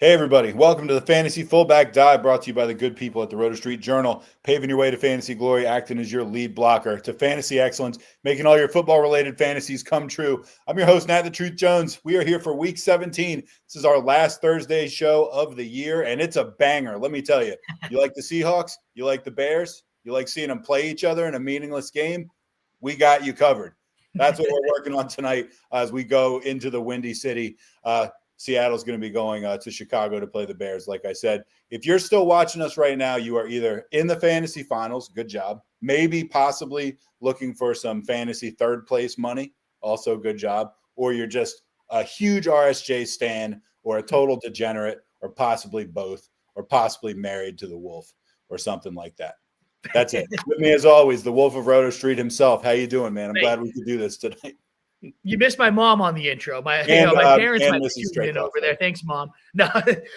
Hey, everybody. Welcome to the Fantasy Fullback Dive, brought to you by the good people at the Roto Street Journal, paving your way to fantasy glory, acting as your lead blocker to fantasy excellence, making all your football-related fantasies come true. I'm your host, Nat the Truth Jones. We are here for Week 17. This is our last Thursday show of the year, and it's a banger. Let me tell you, you like the Seahawks? You like the Bears? You like seeing them play each other in a meaningless game? We got you covered. That's what we're working on tonight as we go into the Windy City. Seattle's going to be going to Chicago to play the Bears. Like I said, if you're still watching us right now, you are either in the fantasy finals, good job, maybe possibly looking for some fantasy third place money, also good job, or you're just a huge RSJ stan or a total degenerate or possibly both or possibly married to the Wolf or something like that. That's it. With me, as always, the Wolf of Roto Street himself. How you doing, man? I'm glad we could do this tonight. You missed my mom on the intro. My parents might be tuned in over there. Thanks, Mom. No,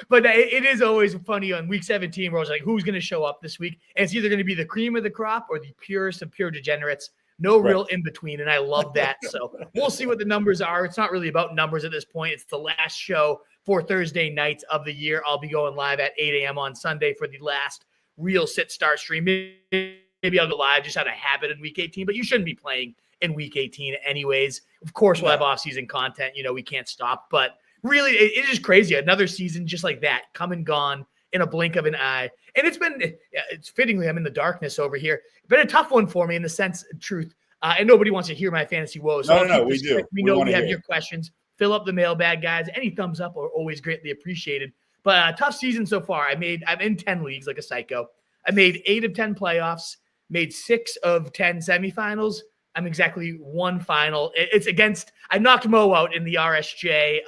but it is always funny on Week 17 where I was like, who's going to show up this week? And it's either going to be the cream of the crop or the purest of pure degenerates. No real in between, and I love that. So we'll see what the numbers are. It's not really about numbers at this point. It's the last show for Thursday nights of the year. I'll be going live at 8 a.m. on Sunday for the last real sit-start stream. Maybe I'll go live just out of habit in Week 18, but you shouldn't be playing in Week 18 anyways. Of course, we'll have off-season content. You know, we can't stop. But really, it is crazy. Another season just like that, come and gone in a blink of an eye. And it's fittingly, I'm in the darkness over here. It's been a tough one for me in the sense of truth. And nobody wants to hear my fantasy woes. So no, we do. We know we have your questions. Fill up the mailbag, guys. Any thumbs up are always greatly appreciated. But tough season so far. I'm in 10 leagues like a psycho. I made 8 of 10 playoffs, made 6 of 10 semifinals. I'm exactly one final. It's against – I knocked Mo out in the RSJ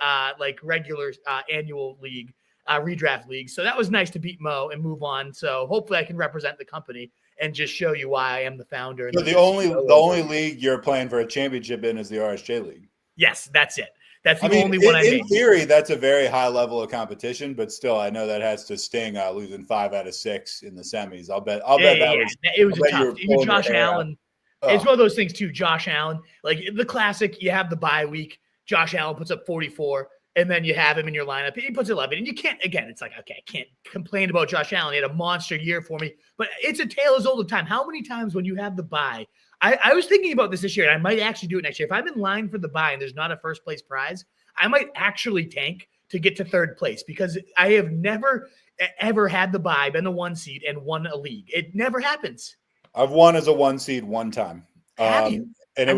regular annual league, redraft league. So that was nice to beat Mo and move on. So hopefully I can represent the company and just show you why I am the founder. So the only league you're playing for a championship in is the RSJ league. Yes, that's it. That's the only one I made. In theory, that's a very high level of competition, but still, I know that has to sting losing 5 out of 6 in the semis. I'll bet it was tough. Even Josh Allen – It's one of those things too. Josh Allen, like the classic, you have the bye week. Josh Allen puts up 44, and then you have him in your lineup. He puts 11, and you can't. Again, it's like, okay, I can't complain about Josh Allen. He had a monster year for me, but it's a tale as old of time. How many times when you have the bye? I was thinking about this year, and I might actually do it next year. If I'm in line for the bye and there's not a first place prize, I might actually tank to get to third place because I have never ever had the bye, been the 1 seed, and won a league. It never happens. I've won as a 1 seed one time. Have you? And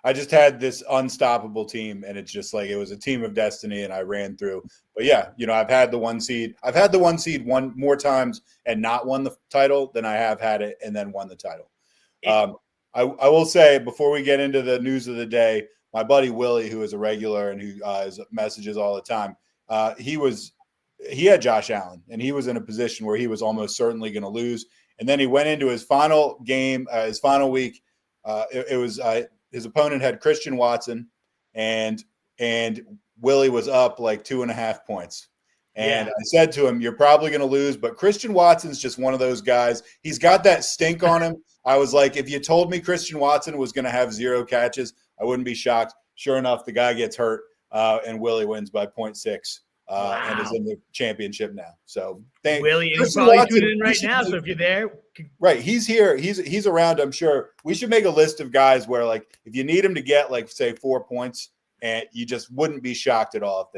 I just had this unstoppable team, and it's just like it was a team of destiny, and I ran through. But yeah, I've had the 1 seed. I've had the 1 seed one more times and not won the title than I have had it and then won the title. I will say before we get into the news of the day, my buddy Willie, who is a regular and who messages all the time, he had Josh Allen, and he was in a position where he was almost certainly going to lose. And then he went into his final game, his final week. His opponent had Christian Watson, and Willie was up like 2.5 points. And I said to him, "You're probably going to lose, but Christian Watson's just one of those guys. He's got that stink on him." I was like, if you told me Christian Watson was going to have 0 catches, I wouldn't be shocked. Sure enough, the guy gets hurt, and Willie wins by 0.6. And is in the championship now. So Willie is probably tuning in right now. So if you're there, right, he's here. He's around. I'm sure we should make a list of guys where, like, if you need him to get like say 4 points, and you just wouldn't be shocked at all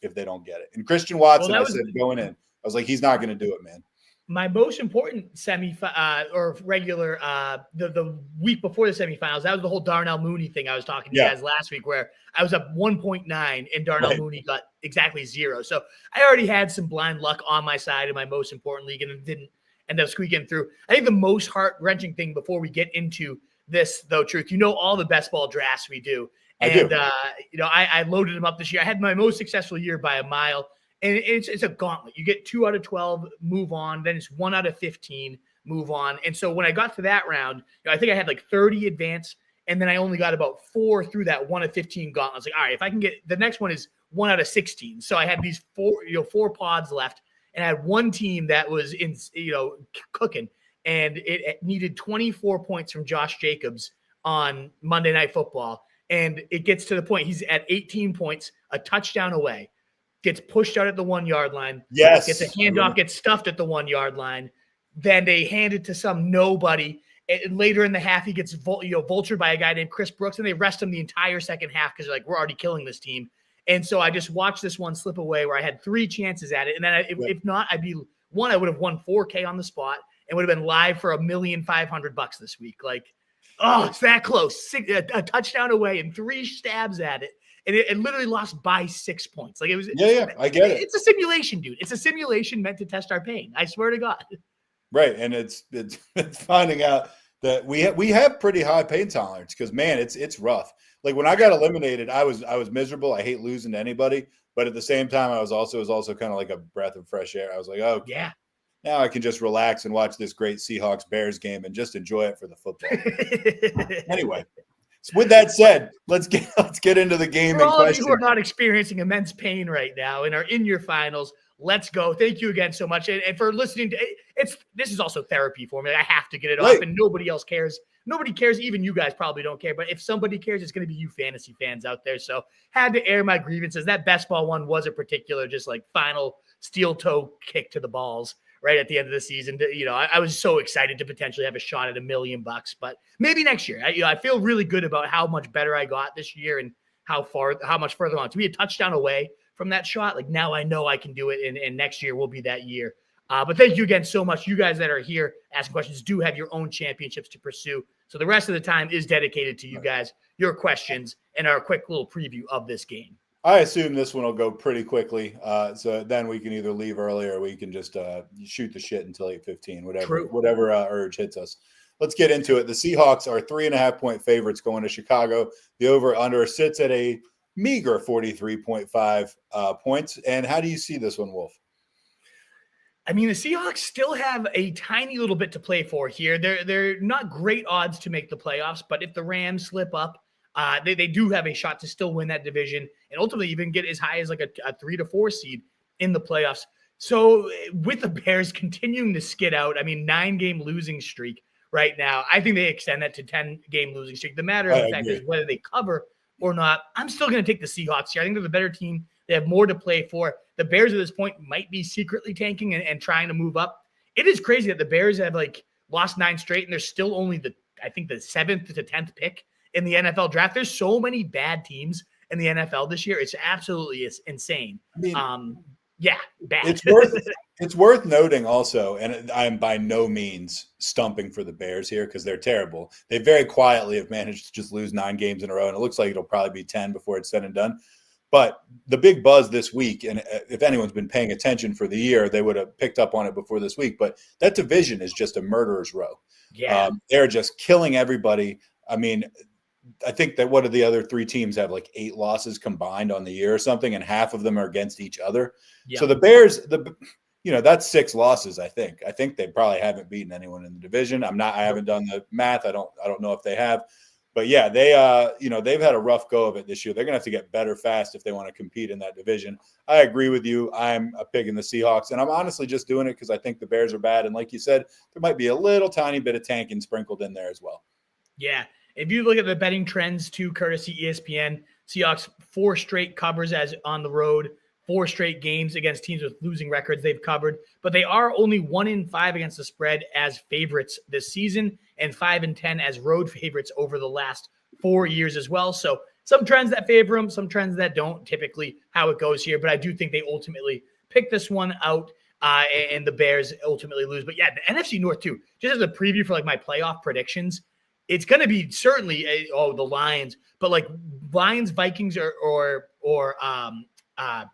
if they don't get it. And Christian Watson, I said going in, I was like, he's not going to do it, man. My most important or regular the week before the semifinals, that was the whole Darnell Mooney thing I was talking to you guys last week, where I was up 1.9 and Darnell Mooney got exactly 0. So I already had some blind luck on my side in my most important league, and it didn't end up squeaking through. I think the most heart-wrenching thing before we get into this, though, Truth, all the best ball drafts we do. And I loaded them up this year. I had my most successful year by a mile. And it's a gauntlet. You get 2 out of 12, move on. Then it's 1 out of 15, move on. And so when I got to that round, I think I had like 30 advance, and then I only got about 4 through that 1 of 15 gauntlet. I was like, all right, if I can get the next one is 1 out of 16. So I had these 4 pods left, and I had one team that was cooking, and it needed 24 points from Josh Jacobs on Monday Night Football. And it gets to the point he's at 18 points, a touchdown away. gets pushed out at the 1 yard line. Yes. Gets a handoff, gets stuffed at the 1 yard line. Then they hand it to some nobody. And later in the half, he gets vultured by a guy named Chris Brooks, and they rest him the entire second half because they're like, we're already killing this team. And so I just watched this one slip away where I had 3 chances at it. And then if not, I would have won $4K on the spot and would have been live for $1,500,000 this week. Like, oh, it's that close. A touchdown away and 3 stabs at it. And it literally lost by 6 points. Like it was. Yeah, I get it. It's a simulation, dude. It's a simulation meant to test our pain. I swear to God. Right, and it's finding out that we have pretty high pain tolerance because, man, it's rough. Like when I got eliminated, I was miserable. I hate losing to anybody, but at the same time, it was also kind of like a breath of fresh air. I was like, oh yeah, now I can just relax and watch this great Seahawks Bears game and just enjoy it for the football. Anyway, so with that said, let's get into the game. For all of you who are not experiencing immense pain right now and are in your finals, let's go. Thank you again so much. And for listening to this is also therapy for me. I have to get it off, and nobody else cares. Nobody cares. Even you guys probably don't care. But if somebody cares, it's going to be you fantasy fans out there. So had to air my grievances. That best ball one was a particular just like final steel toe kick to the balls right at the end of the season. I was so excited to potentially have a shot at $1 million, but maybe next year. I feel really good about how much better I got this year and how much further on. To be a touchdown away from that shot, like now I know I can do it, and next year will be that year. But thank you again so much. You guys that are here asking questions do have your own championships to pursue. So the rest of the time is dedicated to you guys, your questions, and our quick little preview of this game. I assume this one will go pretty quickly. So then we can either leave early or we can just shoot the shit until 8:15, whatever urge hits us. Let's get into it. The Seahawks are 3.5-point favorites going to Chicago. The over-under sits at a meager 43.5 points. And how do you see this one, Wolf? I mean, the Seahawks still have a tiny little bit to play for here. They're not great odds to make the playoffs, but if the Rams slip up, they do have a shot to still win that division and ultimately even get as high as like a 3 to 4 seed in the playoffs. So with the Bears continuing to skid out, 9-game losing streak right now, I think they extend that to 10-game losing streak. The matter of the fact is whether they cover or not, I'm still going to take the Seahawks here. I think they're the better team. They have more to play for. The Bears at this point might be secretly tanking and trying to move up. It is crazy that the Bears have lost 9 straight and they're still only the 7th to 10th pick in the NFL draft. There's so many bad teams in the NFL this year. It's absolutely insane. Bad. It's worth noting also, and I'm by no means stumping for the Bears here because they're terrible. They very quietly have managed to just lose 9 games in a row, and it looks like it'll probably be 10 before it's said and done. But the big buzz this week, and if anyone's been paying attention for the year, they would have picked up on it before this week. But that division is just a murderer's row. Yeah, they're just killing everybody. I think that what do the other 3 teams have 8 losses combined on the year or something, and half of them are against each other. Yeah. So the Bears, that's 6 losses. I think they probably haven't beaten anyone in the division. I haven't done the math. I don't know if they have. But yeah, they've had a rough go of it this year. They're going to have to get better fast if they want to compete in that division. I agree with you. I'm picking the Seahawks, and I'm honestly just doing it because I think the Bears are bad. And like you said, there might be a little tiny bit of tanking sprinkled in there as well. Yeah. If you look at the betting trends too, courtesy ESPN, Seahawks 4 straight covers as on the road, 4 straight games against teams with losing records they've covered, but they are only 1-5 against the spread as favorites this season and 5-10 as road favorites over the last 4 years as well. So some trends that favor them, some trends that don't, typically how it goes here. But I do think they ultimately pick this one out and the Bears ultimately lose. But yeah, the NFC North too, just as a preview for my playoff predictions, it's going to be certainly the Lions, but Lions, Vikings, or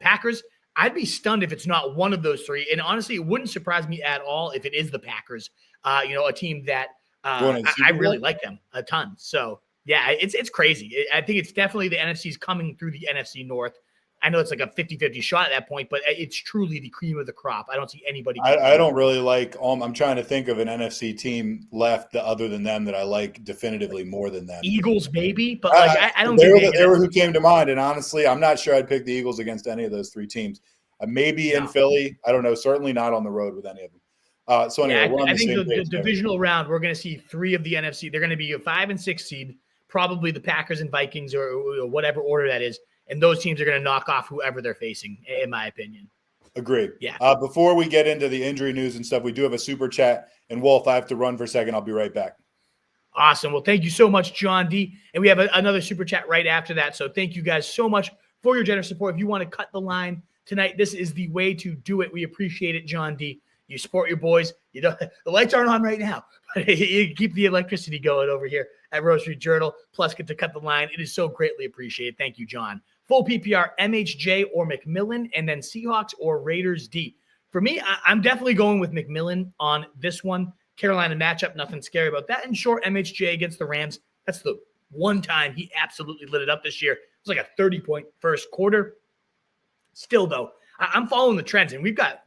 Packers. I'd be stunned if it's not one of those 3. And honestly, it wouldn't surprise me at all if it is the Packers. A team that I really like them a ton. So yeah, it's crazy. I think it's definitely the NFC's coming through the NFC North. I know it's like a 50-50 shot at that point, but it's truly the cream of the crop. I don't see anybody. I don't really like I'm trying to think of an NFC team left other than them that I like definitively more than them. Eagles, maybe, but I don't. They were who came to mind, and honestly, I'm not sure I'd pick the Eagles against any of those 3 teams. Maybe in Philly, I don't know. Certainly not on the road with any of them. So anyway, I think the divisional round, we're going to see 3 of the NFC. They're going to be a 5 and 6 seed, probably the Packers and Vikings or whatever order that is. and those teams are going to knock off whoever they're facing, in my opinion. Agreed. Yeah. Before we get into the injury news and stuff, we do have a super chat. And Wolf, I have to run for a second. I'll be right back. Awesome. Well, thank you so much, John D. And we have another super chat right after that. So thank you guys so much for your generous support. If you want to cut the line tonight, this is the way to do it. We appreciate it, John D. You support your boys. You know, the lights aren't on right now, but you keep the electricity going over here at Rose Street Journal. Plus, get to cut the line. It is so greatly appreciated. Thank you, John. Full PPR, MHJ or McMillan, and then Seahawks or Raiders D. For me, I'm definitely going with McMillan on this one. Carolina matchup, nothing scary about that. And short MHJ against the Rams. That's the one time he absolutely lit it up this year. It was like a 30-point first quarter. Still, though, I'm following the trends, and we've got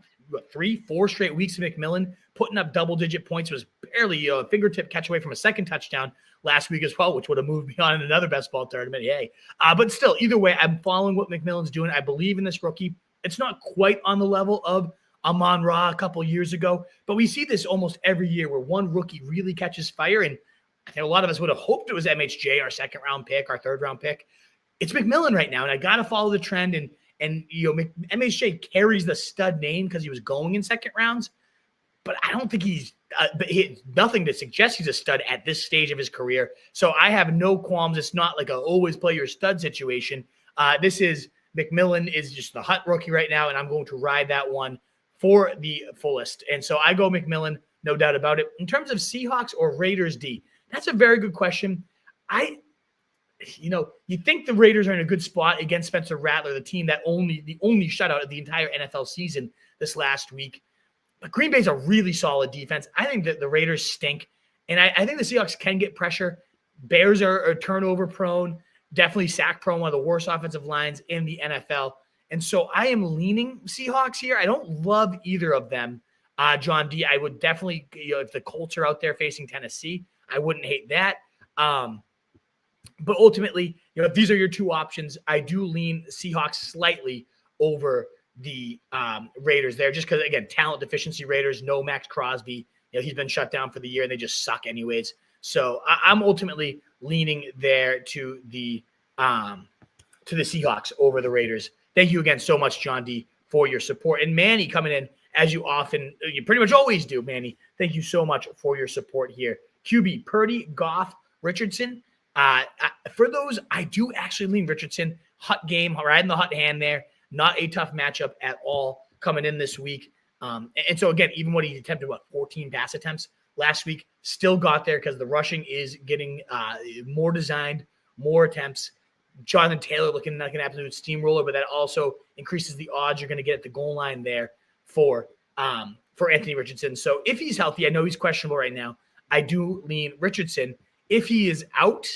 3-4 straight weeks of McMillan putting up double-digit points. Was barely a fingertip catch away from a second touchdown last week as well, which would have moved me on in another best ball tournament. Yay. But still, either way, I'm following what McMillan's doing. I believe in this rookie. It's not quite on the level of Amon-Ra a couple years ago, but we see this almost every year where one rookie really catches fire, and I think a lot of us would have hoped it was MHJ, our second-round pick, our third-round pick. It's McMillan right now, and I got to follow the trend, and MHJ carries the stud name because he was going in second rounds, but I don't think he's nothing to suggest he's a stud at this stage of his career. So I have no qualms. It's not like a always play your stud situation. This is McMillan is just the hot rookie right now, and I'm going to ride that one for the fullest. And so I go McMillan, no doubt about it. In terms of Seahawks or Raiders D, that's a very good question. You think the Raiders are in a good spot against Spencer Rattler, the team that the only shutout of the entire NFL season this last week. But Green Bay's a really solid defense. I think that the Raiders stink, and I think the Seahawks can get pressure. Bears are turnover prone, definitely sack prone, one of the worst offensive lines in the NFL. And so I am leaning Seahawks here. I don't love either of them, John D. I would definitely, if the Colts are out there facing Tennessee, I wouldn't hate that. But ultimately, if these are your two options, I do lean Seahawks slightly over the Raiders there, just because, again, talent deficiency Raiders, no Max Crosby. He's been shut down for the year, and they just suck anyways. So I'm ultimately leaning there to the Seahawks over the Raiders. Thank you again so much, John D., for your support. And Manny coming in, as you pretty much always do, Manny. Thank you so much for your support here. QB, Purdy, Goff, Richardson. For those, I do actually lean Richardson. Hot game, riding the hot hand there. Not a tough matchup at all coming in this week. And so, again, even when he attempted, 14 pass attempts last week, still got there because the rushing is getting more designed, more attempts. Jonathan Taylor looking like an absolute steamroller, but that also increases the odds you're going to get at the goal line there for Anthony Richardson. So if he's healthy, I know he's questionable right now, I do lean Richardson. If he is out,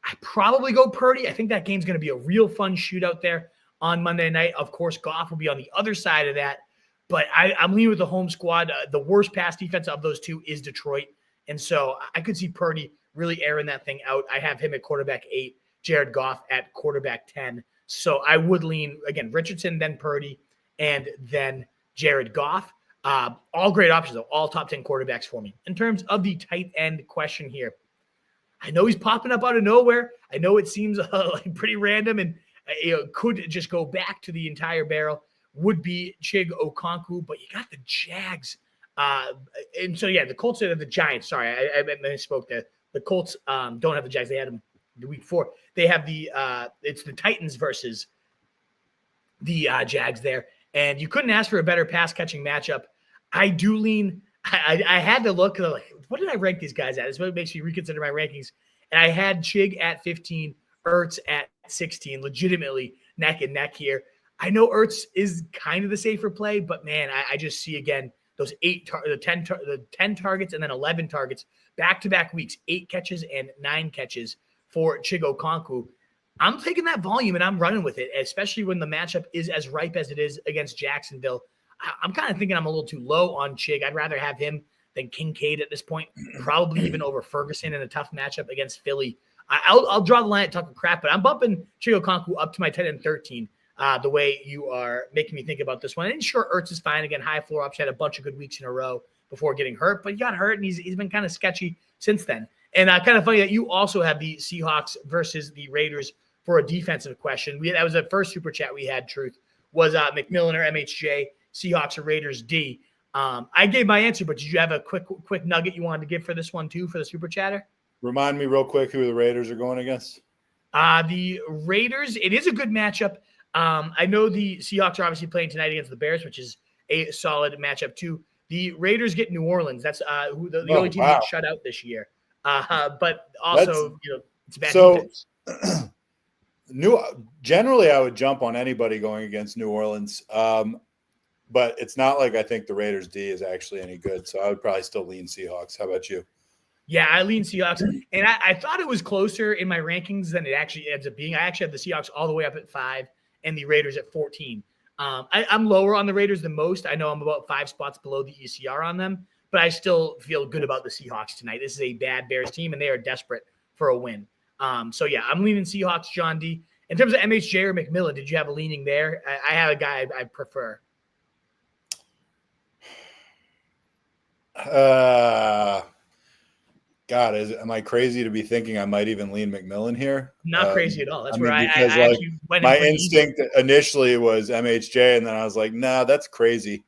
I probably go Purdy. I think that game's going to be a real fun shootout there on Monday night. Of course, Goff will be on the other side of that, but I'm leaning with the home squad. The worst pass defense of those two is Detroit, and so I could see Purdy really airing that thing out. I have him at quarterback 8, Jared Goff at quarterback 10. So I would lean, again, Richardson, then Purdy, and then Jared Goff. All great options, though, all top 10 quarterbacks for me. In terms of the tight end question here, I know he's popping up out of nowhere. I know it seems like pretty random and could just go back to the entire barrel. Would be Chig Okonkwo, but you got the Jags. And so, yeah, the Colts are the Giants. Sorry, I misspoke there. The Colts don't have the Jags. They had them the week before. They have it's the Titans versus the Jags there. And you couldn't ask for a better pass-catching matchup. I do lean – I had to look. Like, what did I rank these guys at? This is what makes me reconsider my rankings. And I had Chig at 15, Ertz at 16, legitimately neck and neck here. I know Ertz is kind of the safer play, but, man, I just see, again, those 10 targets and then 11 targets, back-to-back weeks, 8 catches and 9 catches for Chig Okonkwo. I'm taking that volume and I'm running with it, especially when the matchup is as ripe as it is against Jacksonville. I'm kind of thinking I'm a little too low on Chig. I'd rather have him than Kincaid at this point, probably even over Ferguson in a tough matchup against Philly. I'll draw the line at talking crap, but I'm bumping Chig Okonkwo up to my 10 and 13 the way you are making me think about this one. And sure, Ertz is fine. Again, high floor option, had a bunch of good weeks in a row before getting hurt, but he got hurt and he's been kind of sketchy since then. And kind of funny that you also have the Seahawks versus the Raiders for a defensive question. That was the first super chat we had, Truth, was McMillan or MHJ, Seahawks or Raiders D. I gave my answer, but did you have a quick nugget you wanted to give for this one too, for the super chatter? Remind me real quick who the Raiders are going against. The Raiders, it is a good matchup. I know the Seahawks are obviously playing tonight against the Bears, which is a solid matchup too. The Raiders get New Orleans. That's who the only team that shut out this year. But also, it's bad defense. Generally, I would jump on anybody going against New Orleans. But it's not like I think the Raiders D is actually any good. So I would probably still lean Seahawks. How about you? Yeah, I lean Seahawks. And I thought it was closer in my rankings than it actually ends up being. I actually have the Seahawks all the way up at 5 and the Raiders at 14. I'm lower on the Raiders than most. I know I'm about 5 spots below the ECR on them, but I still feel good about the Seahawks tonight. This is a bad Bears team, and they are desperate for a win. So, yeah, I'm leaning Seahawks, John D. In terms of MHJ or McMillan, did you have a leaning there? I have a guy I prefer. God, am I crazy to be thinking I might even lean McMillan here? Not crazy at all. That's where I actually went. My instinct initially was MHJ, and then I was like, nah, that's crazy.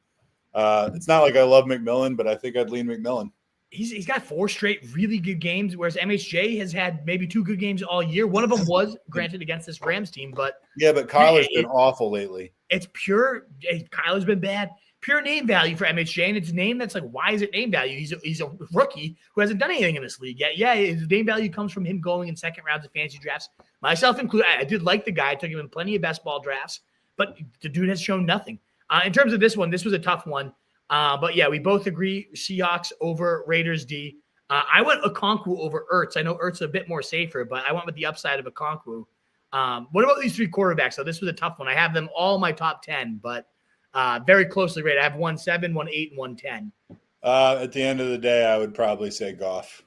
It's not like I love McMillan, but I think I'd lean McMillan. He's got 4 straight really good games, whereas MHJ has had maybe 2 good games all year. One of them was, granted, against this Rams team, but Kyler's been awful lately. It's pure. Kyler's been bad. Pure name value for MHJ, and it's a name that's like, why is it name value? He's a rookie who hasn't done anything in this league yet. Yeah, his name value comes from him going in second rounds of fantasy drafts. Myself included, I did like the guy. I took him in plenty of best ball drafts, but the dude has shown nothing. In terms of this one, this was a tough one. But yeah, we both agree Seahawks over Raiders D. I went Okonkwo over Ertz. I know Ertz is a bit more safer, but I went with the upside of Okonkwo. What about these 3 quarterbacks? So this was a tough one. I have them all in my top 10, but very closely rated. I have 1-7, 1-8, and 1-10. At the end of the day, I would probably say Goff.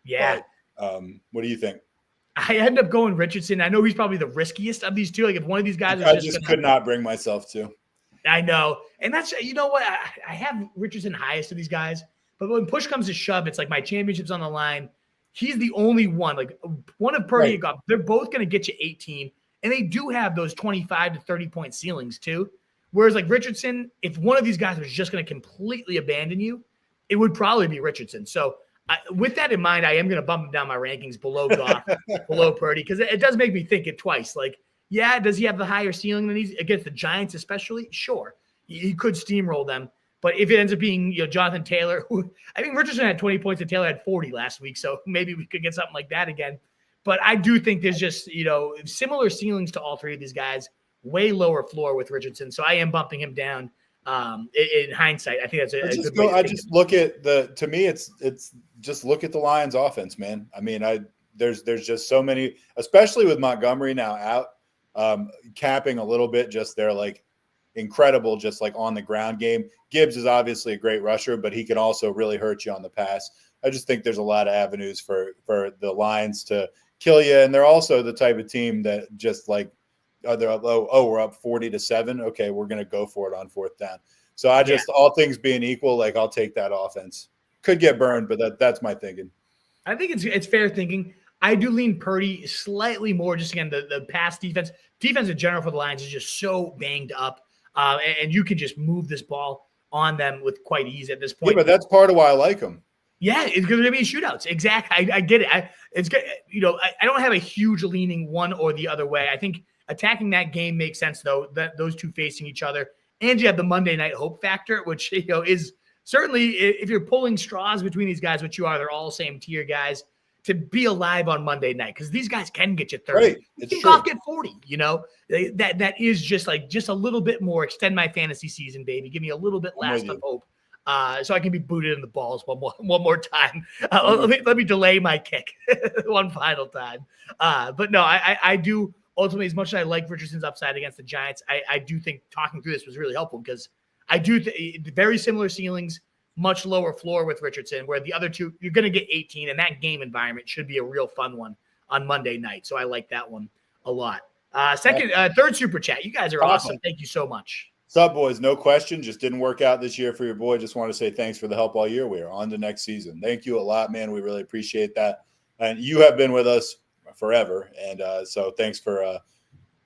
Yeah. But, what do you think? I ended up going Richardson. I know he's probably the riskiest of these two. Like if one of these guys, I just could not bring myself to. I know, and that's what I have Richardson highest of these guys. But when push comes to shove, it's like my championship's on the line. He's the only one. Like one of Purdy and Goff, they're both going to get you 18, and they do have those 25 to 30 point ceilings too. Whereas like Richardson, if one of these guys was just going to completely abandon you, it would probably be Richardson. So with that in mind, I am going to bump him down my rankings below Goff, below Purdy, because it does make me think it twice. Like, yeah, does he have the higher ceiling than these against the Giants, especially? Sure, he could steamroll them. But if it ends up being Jonathan Taylor, who I think Richardson had 20 points and Taylor had 40 last week, so maybe we could get something like that again. But I do think there's just similar ceilings to all 3 of these guys. Way lower floor with Richardson, so I am bumping him down. In hindsight, I think that's a good way to think look at to me, it's just look at the Lions' offense, man. I mean, there's just so many, especially with Montgomery now out, capping a little bit. Just they're like incredible, just like on the ground game. Gibbs is obviously a great rusher, but he can also really hurt you on the pass. I just think there's a lot of avenues for the Lions to kill you, and they're also the type of team that just like. They're up, we're up 40-7. Okay, we're going to go for it on 4th down. So all things being equal, like I'll take that offense. Could get burned, but that's my thinking. I think it's fair thinking. I do lean Purdy slightly more. Just again, the pass defense in general for the Lions is just so banged up, and you can just move this ball on them with quite ease at this point. Yeah, but that's part of why I like them. Yeah, it's going to be shootouts. Exactly, I get it. It's good. I don't have a huge leaning one or the other way. I think. Attacking that game makes sense, though, that those two facing each other. And you have the Monday night hope factor, which is certainly, if you're pulling straws between these guys, which you are, they're all same tier guys, to be alive on Monday night, because these guys can get you 30. Right. Goff get 40, That is just a little bit more, extend my fantasy season, baby. Give me a little bit less of hope. So I can be booted in the balls one more time. Let me delay my kick one final time. But no, I do. Ultimately, as much as I like Richardson's upside against the Giants, I do think talking through this was really helpful because I do very similar ceilings, much lower floor with Richardson, where the other two, you're going to get 18, and that game environment should be a real fun one on Monday night. So I like that one a lot. Third super chat. You guys are awesome. Thank you so much. What's up, boys? No question. Just didn't work out this year for your boy. Just want to say thanks for the help all year. We are on to next season. Thank you a lot, man. We really appreciate that. And you have been with us forever. And so thanks for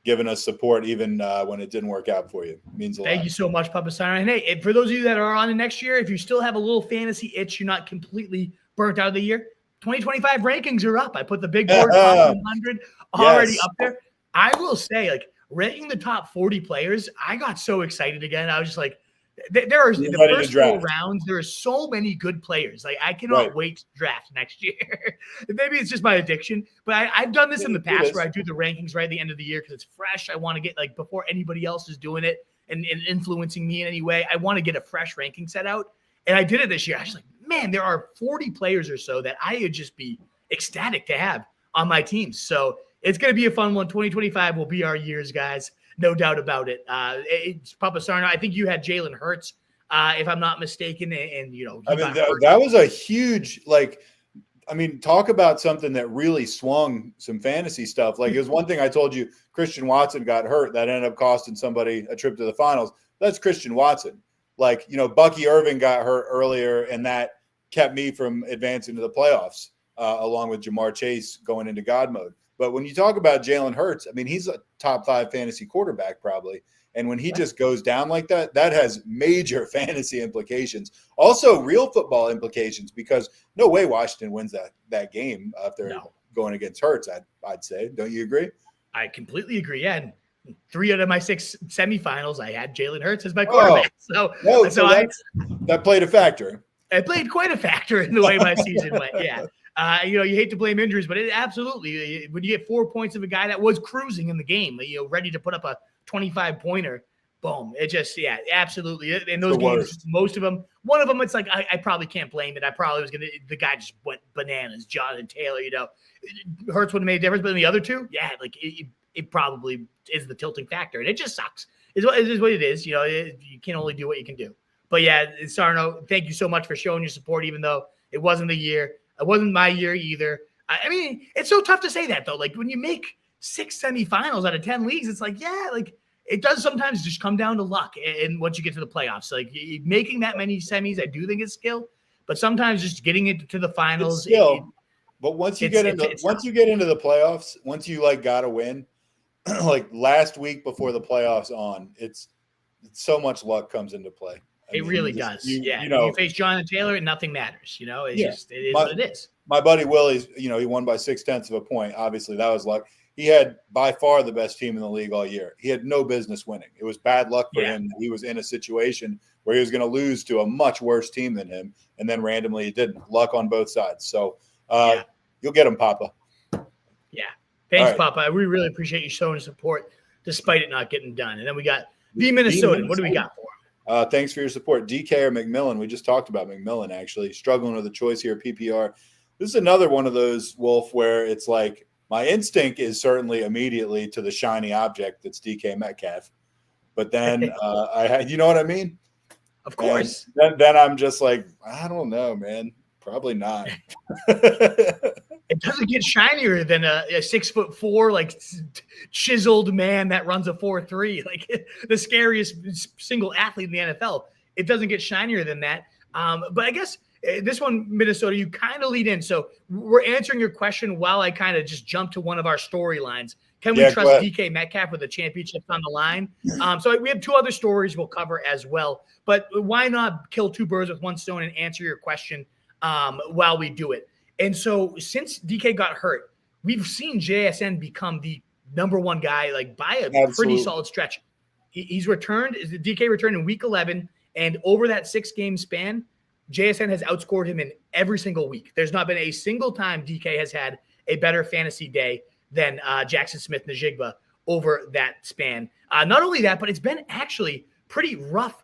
giving us support even when it didn't work out for you. It means a lot. Thank you so much, Papa Sarno. And hey, for those of you that are on the next year, if you still have a little fantasy itch, you're not completely burnt out of the year, 2025 rankings are up. I put the big board top 100 already up there. I will say, like, ranking the top 40 players, I got so excited again. I was just like, there are the first couple rounds, there are so many good players. Like, I cannot wait to draft next year. Maybe it's just my addiction, but I've done this in the past where I do the rankings right at the end of the year because it's fresh. I want to get, like, before anybody else is doing it and influencing me in any way, I want to get a fresh ranking set out. And I did it this year. I was like, man, there are 40 players or so that I would just be ecstatic to have on my team. So it's going to be a fun one. 2025 will be our years, guys. No doubt about it. It's Papa Sarno. I think you had Jalen Hurts, if I'm not mistaken. And you know, I mean, that was a huge, like, I mean, talk about something that really swung some fantasy stuff. Like, it was one thing I told you, Christian Watson got hurt. That ended up costing somebody a trip to the finals. That's Christian Watson. Like, you know, Bucky Irving got hurt earlier, and that kept me from advancing to the playoffs, along with Jamar Chase going into God mode. But when you talk about Jalen Hurts, I mean, he's a top 5 fantasy quarterback probably. And when he just goes down like that, that has major fantasy implications. Also real football implications, because no way Washington wins that game if they're going against Hurts, I'd say. Don't you agree? I completely agree. Yeah. And 3 out of my 6 semifinals, I had Jalen Hurts as my quarterback. That played a factor. It played quite a factor in the way my season went. Yeah. You know, you hate to blame injuries, but it absolutely, when you get 4 points of a guy that was cruising in the game, you know, ready to put up a 25-pointer, boom. It just, yeah, absolutely. In those games, most of them, one of them, it's like, I probably can't blame it. I probably was going to, the guy just went bananas, Jonathan Taylor, you know, Hurts would have made a difference, but in the other two, yeah, like it probably is the tilting factor, and it just sucks. It is what it is. You know, you can only do what you can do. But yeah, Sarno, thank you so much for showing your support, even though it wasn't the year. It wasn't my year either. I mean, it's so tough to say that, though. Like, when you make 6 semifinals out of 10 leagues, it's like, yeah, like, it does sometimes just come down to luck. And once you get to the playoffs, like, making that many semis, I do think it's skill. But sometimes just getting it to the finals. But once you get into the playoffs, once you, like, got to win, like last week before the playoffs it's so much luck comes into play. It really does. You know, you face Jonathan Taylor and nothing matters. You know, it is what it is. My buddy Willie's, you know, he won by 0.6 of a point. Obviously, that was luck. He had by far the best team in the league all year. He had no business winning. It was bad luck for him. He was in a situation where he was going to lose to a much worse team than him, and then randomly he didn't. Luck on both sides. So you'll get him, Papa. Yeah. Thanks, Papa. We really appreciate you showing support despite it not getting done. And then we got B Minnesota. What do we got for him? Thanks for your support. DK or McMillan. We just talked about McMillan, actually. Struggling with a choice here, PPR. This is another one of those, Wolf, where it's like my instinct is certainly immediately to the shiny object that's DK Metcalf. But then you know what I mean? Of course. Then I'm just like, I don't know, man. Probably not. It doesn't get shinier than a 6'4", like, chiseled man that runs a 4.3, like the scariest single athlete in the NFL. It doesn't get shinier than that. But I guess this one, Minnesota, you kind of lead in. So we're answering your question while I kind of just jump to one of our storylines. Can we trust DK Metcalf with the championships on the line? So we have 2 other stories we'll cover as well. But why not kill 2 birds with 1 stone and answer your question while we do it? And so since DK got hurt, we've seen JSN become the number 1 guy, like, by a pretty solid stretch. He's returned. DK returned in week 11, and over that 6-game span, JSN has outscored him in every single week. There's not been a single time DK has had a better fantasy day than Jackson Smith-Njigba over that span. Not only that, but it's been actually pretty rough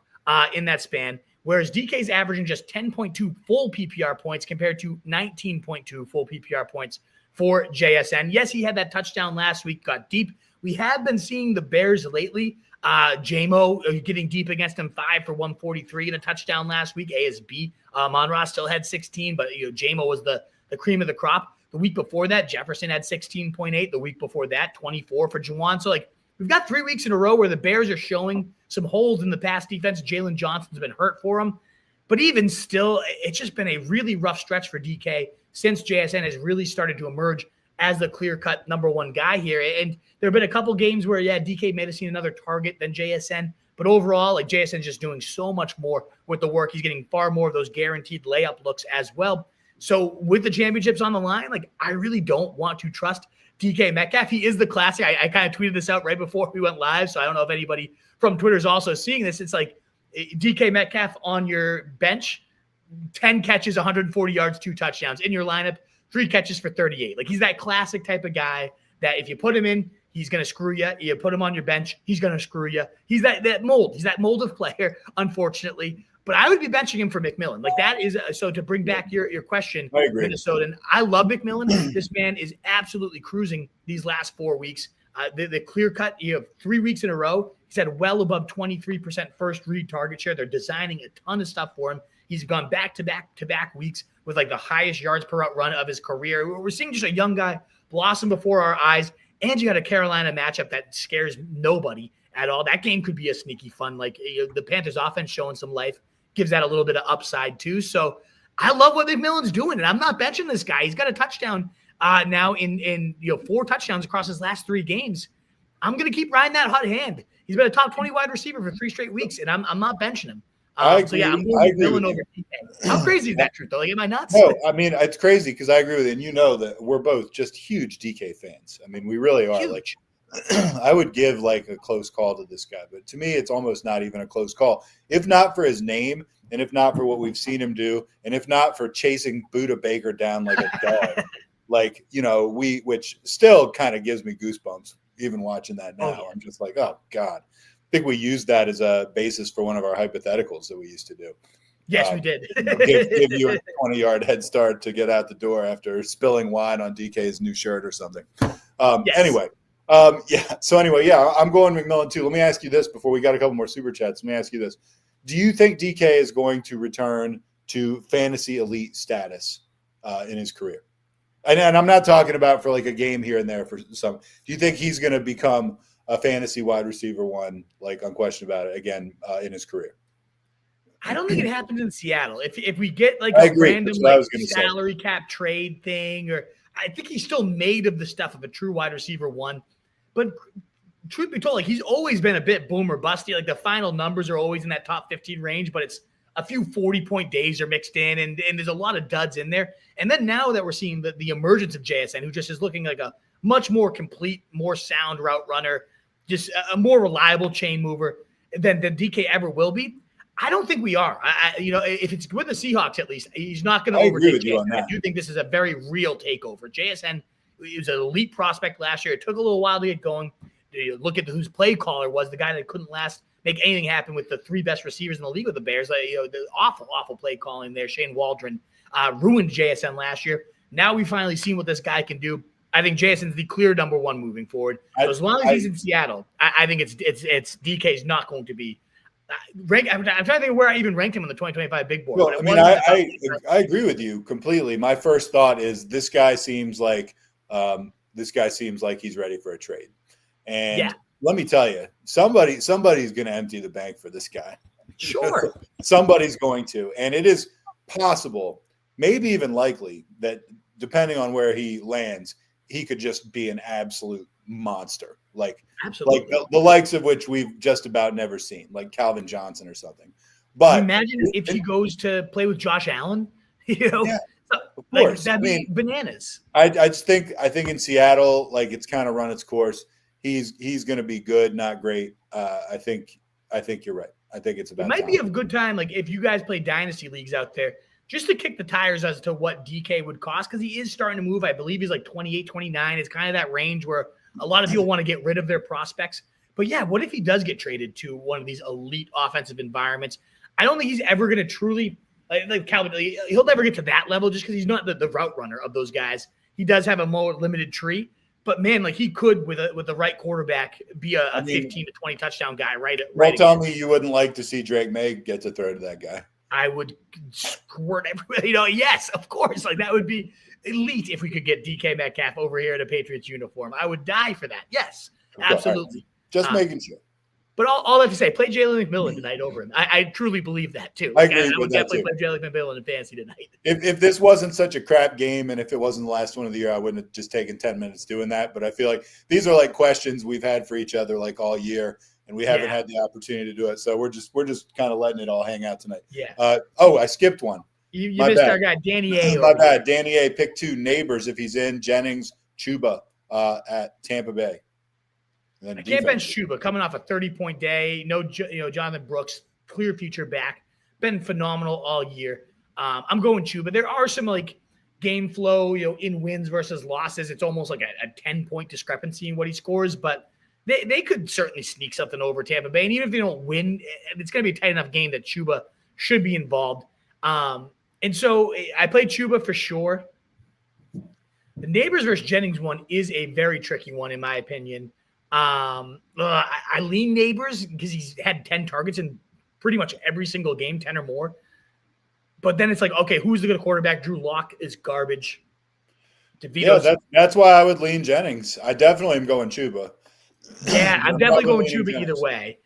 in that span, whereas DK's averaging just 10.2 full PPR points compared to 19.2 full PPR points for JSN. Yes, he had that touchdown last week, got deep. We have been seeing the Bears lately. JMO getting deep against him, 5 for 143 and a touchdown last week. ASB. Monra still had 16, but JMO was the cream of the crop. The week before that, Jefferson had 16.8. The week before that, 24 for Juwan. So, like, we've got 3 weeks in a row where the Bears are showing some holes in the pass defense. Jalen Johnson's been hurt for them. But even still, it's just been a really rough stretch for DK since JSN has really started to emerge as the clear-cut number one guy here. And there have been a couple games where, DK may have seen another target than JSN. But overall, like JSN's just doing so much more with the work. He's getting far more of those guaranteed layup looks as well. So with the championships on the line, like I really don't want to trust DK Metcalf. He is the classic. I kind of tweeted this out right before we went live, so I don't know if anybody from Twitter is also seeing this. It's like DK Metcalf on your bench, 10 catches, 140 yards, 2 touchdowns. In your lineup, 3 catches for 38. Like he's that classic type of guy that if you put him in, he's going to screw you. You put him on your bench, he's going to screw you. He's that mold. He's that mold of player, unfortunately. But I would be benching him for McMillan. Like that is so to bring back your question, I agree. Minnesotan. I love McMillan. This man is absolutely cruising these last 4 weeks. The clear cut, you have 3 weeks in a row. He's had well above 23% first read target share. They're designing a ton of stuff for him. He's gone back to back weeks with like the highest yards per route run of his career. We're seeing just a young guy blossom before our eyes. And you got a Carolina matchup that scares nobody at all. That game could be a sneaky fun. Like the Panthers offense showing some life gives that a little bit of upside too. So I love what McMillan's doing, and I'm not benching this guy. He's got a touchdown now in 4 touchdowns across his last 3 games. I'm going to keep riding that hot hand. He's been a top 20 wide receiver for 3 straight weeks, and I'm not benching him. So yeah, I'm going McMillan over DK. How crazy is that, truth though? Like, am I nuts? No, I mean it's crazy because I agree with you, and you know that we're both just huge DK fans. I mean, we really are. Huge. Like, I would give like a close call to this guy, but to me, it's almost not even a close call. If not for his name, and if not for what we've seen him do, and if not for chasing Buda Baker down like a dog, like which still kind of gives me goosebumps even watching that now. Oh, yeah. I'm just like, oh God. I think we used that as a basis for one of our hypotheticals that we used to do. Yes, we did. give you a 20-yard head start to get out the door after spilling wine on DK's new shirt or something. Yes. Anyway, I'm going McMillan too. Let me ask you this before we got a couple more super chats. Let me ask you this. Do you think DK is going to return to fantasy elite status in his career? And I'm not talking about for like a game here and there for some. Do you think he's going to become a fantasy wide receiver one, like unquestioned about it, again in his career? I don't think it happens in Seattle. If we get like a random salary cap trade thing, or I think he's still made of the stuff of a true wide receiver one. But truth be told, like he's always been a bit boom or busty. Like the final numbers are always in that top 15 range, but it's a few 40-point days are mixed in, and there's a lot of duds in there. And then now that we're seeing the emergence of JSN, who just is looking like a much more complete, more sound route runner, just a more reliable chain mover than DK ever will be. I don't think we are. If it's with the Seahawks, at least, he's not going to overtake JSN. I do think this is a very real takeover. JSN was an elite prospect last year. It took a little while to get going. You look at whose play caller was the guy that couldn't make anything happen with the 3 best receivers in the league with the Bears. The awful play calling there. Shane Waldron ruined JSN last year. Now we've finally seen what this guy can do. I think Jason's the clear number one moving forward. So as long as he's in Seattle, I think it's DK's not going to be ranked. I'm trying to think where I even ranked him on the 2025 big board. Well, I agree with you completely. My first thought is this guy seems like he's ready for a trade. And let me tell you, somebody's going to empty the bank for this guy. Sure. Somebody's going to, and it is possible, maybe even likely, that depending on where he lands, he could just be an absolute monster, like the likes of which we've just about never seen, like Calvin Johnson or something. But imagine if he goes to play with Josh Allen, of course, that'd be bananas. I think in Seattle, like it's kind of run its course. He's going to be good, not great. I think you're right. I think it's about. It might be a good time, like if you guys play dynasty leagues out there, just to kick the tires as to what DK would cost, because he is starting to move. I believe he's like 28, 29. It's kind of that range where a lot of people want to get rid of their prospects. But yeah, what if he does get traded to one of these elite offensive environments? I don't think he's ever going to truly like Calvin. He'll never get to that level just because he's not the route runner of those guys. He does have a more limited tree. But man, like he could with the right quarterback be a 15 to 20 touchdown guy, right? Well, tell me you wouldn't like to see Drake May get to throw to that guy. I would squirt everybody. Yes, of course. Like that would be elite if we could get DK Metcalf over here in a Patriots uniform. I would die for that. Yes, absolutely. Just making sure. But all I have to say, play Jalen McMillan tonight over him. I truly believe that too. I agree I would with that definitely too. play Jalen McMillan in fantasy tonight. If this wasn't such a crap game and if it wasn't the last one of the year, I wouldn't have just taken 10 minutes doing that. But I feel like these are like questions we've had for each other like all year, and we haven't had the opportunity to do it. So we're just kind of letting it all hang out tonight. Yeah. I skipped one. You missed our guy, Danny A. My bad. Danny A. Pick 2 Neighbors if he's in. Jennings, Chuba at Tampa Bay. I can't bench Chuba coming off a 30-point day. No, Jonathan Brooks, clear future back. Been phenomenal all year. I'm going Chuba. There are some like game flow, in wins versus losses. It's almost like a 10-point discrepancy in what he scores, but they could certainly sneak something over Tampa Bay. And even if they don't win, it's going to be a tight enough game that Chuba should be involved. And so I played Chuba for sure. The Neighbors versus Jennings one is a very tricky one, in my opinion. I lean Neighbors because he's had 10 targets in pretty much every single game, 10 or more. But then it's like, okay, who's the good quarterback? Drew Lock is garbage. That's why I would lean Jennings. I definitely am going Chuba. Yeah, I'm definitely going Chuba either way.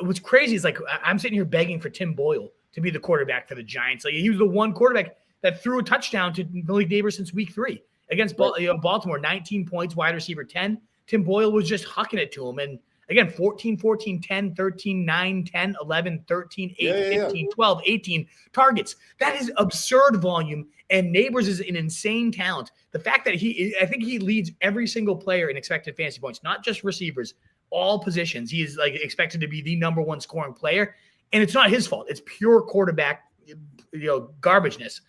What's crazy is like I'm sitting here begging for Tim Boyle to be the quarterback for the Giants. Like he was the one quarterback that threw a touchdown to Malik Neighbors since week 3 against Baltimore, 19 points, wide receiver 10. Tim Boyle was just hucking it to him. And again, 14, 14, 10, 13, 9, 10, 11, 13, 8, 15, 12, 18 targets. That is absurd volume. And Neighbors is an insane talent. The fact that I think he leads every single player in expected fantasy points, not just receivers, all positions. He is like expected to be the number one scoring player. And it's not his fault. It's pure quarterback, garbageness.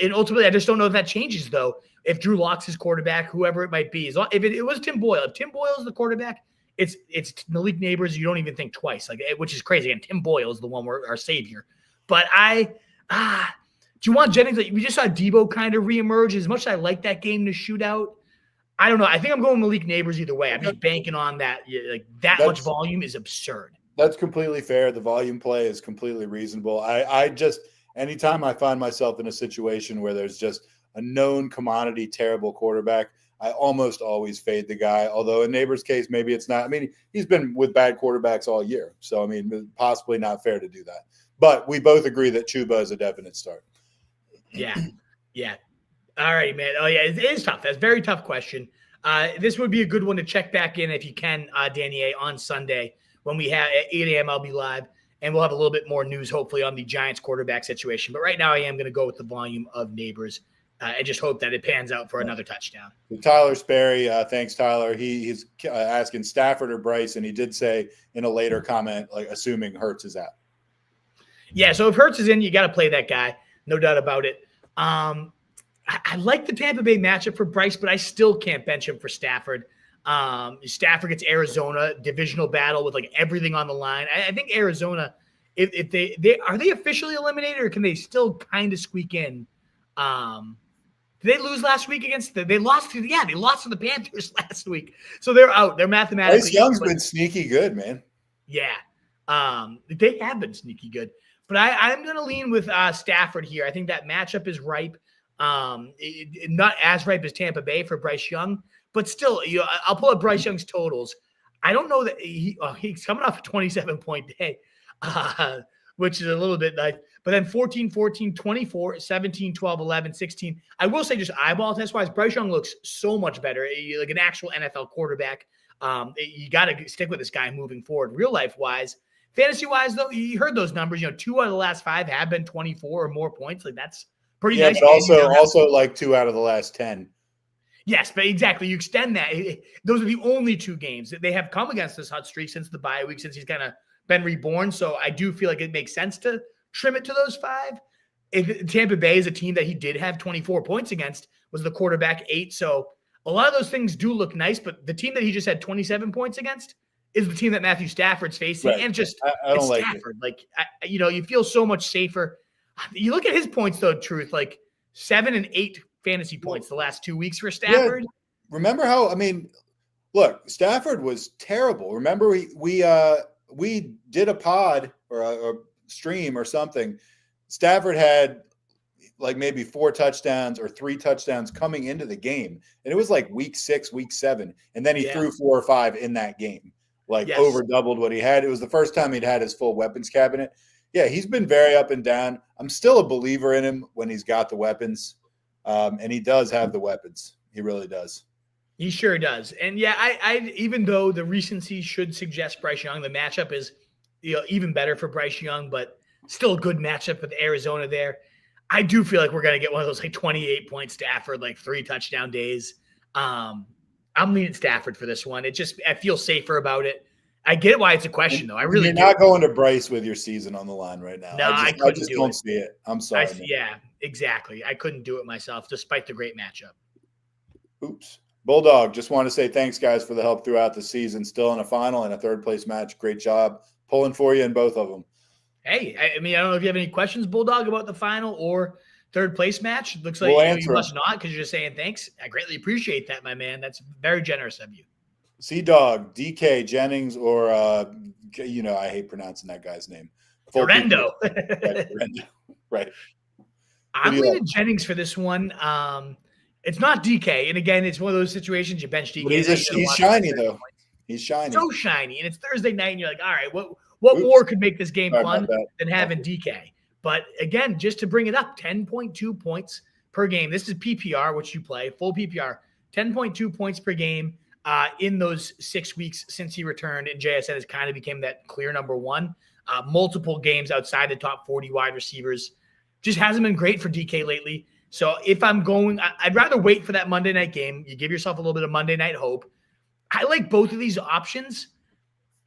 And ultimately, I just don't know if that changes, though. If Drew Lock's his quarterback, whoever it might be, if it was Tim Boyle, if Tim Boyle is the quarterback, it's Malik Neighbors. You don't even think twice, which is crazy. And Tim Boyle is the one our savior. But do you want Jennings? We just saw Debo kind of reemerge. As much as I like that game to shoot out, I don't know. I think I'm going Malik Neighbors either way. I'm just banking on that. Much volume is absurd. That's completely fair. The volume play is completely reasonable. I just anytime I find myself in a situation where there's just a known commodity terrible quarterback, I almost always fade the guy. Although in Neighbors' case, maybe it's not. I mean, he's been with bad quarterbacks all year. So, I mean, possibly not fair to do that. But we both agree that Chuba is a definite start. Yeah. All right, man. Oh, yeah, it is tough. That's a very tough question. This would be a good one to check back in if you can, Danny A, on Sunday when we have at 8 a.m. I'll be live, and we'll have a little bit more news, hopefully, on the Giants quarterback situation. But right now I am going to go with the volume of Neighbors and just hope that it pans out for another touchdown. Tyler Sperry, thanks, Tyler. He's asking Stafford or Bryce, and he did say in a later comment, assuming Hurts is out. Yeah, so if Hurts is in, you got to play that guy. No doubt about it. I like the Tampa Bay matchup for Bryce, but I still can't bench him for Stafford. Stafford gets Arizona, divisional battle with everything on the line. I think Arizona, if they are they officially eliminated, or can they still kind of squeak in? Did they lose last week they lost to the Panthers last week. So they're out. They're mathematically. Bryce Young's been sneaky good, man. Yeah. They have been sneaky good. But I'm going to lean with Stafford here. I think that matchup is ripe. Not as ripe as Tampa Bay for Bryce Young, but still, I'll pull up Bryce Young's totals. I don't know that he's coming off a 27-point day, which is a little bit nice. But then 14, 14, 24, 17, 12, 11, 16. I will say just eyeball test-wise, Bryce Young looks so much better, like an actual NFL quarterback. You got to stick with this guy moving forward. Real life-wise, fantasy-wise, though, you heard those numbers. 2 out of the last 5 have been 24 or more points. That's pretty nice. But also 2 out of the last 10. Yes, but exactly. You extend that. Those are the only 2 games that they have come against this hot streak since the bye week, since he's kind of been reborn. So I do feel like it makes sense to trim it to those 5. If Tampa Bay is a team that he did have 24 points against, was the quarterback 8. So a lot of those things do look nice, but the team that he just had 27 points against is the team that Matthew Stafford's facing. Right. And just I don't like Stafford. It. You feel so much safer. You look at his points, though, Truth, 7 and 8 fantasy points the last 2 weeks for Stafford. Yeah. Remember how, look, Stafford was terrible. Remember we did a pod or a stream or something. Stafford had maybe 4 touchdowns or 3 touchdowns coming into the game. And it was week 6, week 7. And then he threw 4 or 5 in that game. like over doubled what he had. It was the first time he'd had his full weapons cabinet. Yeah, he's been very up and down. I'm still a believer in him when he's got the weapons, and he does have the weapons. He really does. He sure does. And yeah, I even though the recency should suggest Bryce Young, the matchup is even better for Bryce Young, but still a good matchup with Arizona there. I do feel like we're going to get one of those like 28-point Stafford, like 3 touchdown days. I'm leaning Stafford for this one. I feel safer about it. I get why it's a question, though. I really You're not going to Bryce with your season on the line right now. No, I just don't see it. I'm sorry. Yeah, exactly. I couldn't do it myself, despite the great matchup. Oops. Bulldog, just want to say thanks, guys, for the help throughout the season. Still in a final and a third-place match. Great job pulling for you in both of them. Hey, I mean, I don't know if you have any questions, Bulldog, about the final or third-place match. Looks like you must not because you're just saying thanks. I greatly appreciate that, my man. That's very generous of you. C-Dog, DK, Jennings, or, I hate pronouncing that guy's name. Dorendo. Right. I'm leaning Jennings for this one. It's not DK. And again, it's one of those situations you bench DK. But he's shiny, though. He's shiny. So shiny. And it's Thursday night, and you're like, all right, what more could make this game fun than having DK? But again, just to bring it up, 10.2 points per game. This is PPR, which you play, full PPR. 10.2 points per game in those 6 weeks since he returned. And JSN has kind of became that clear number one. Multiple games outside the top 40 wide receivers. Just hasn't been great for DK lately. So if I'm going, I'd rather wait for that Monday night game. You give yourself a little bit of Monday night hope. I like both of these options.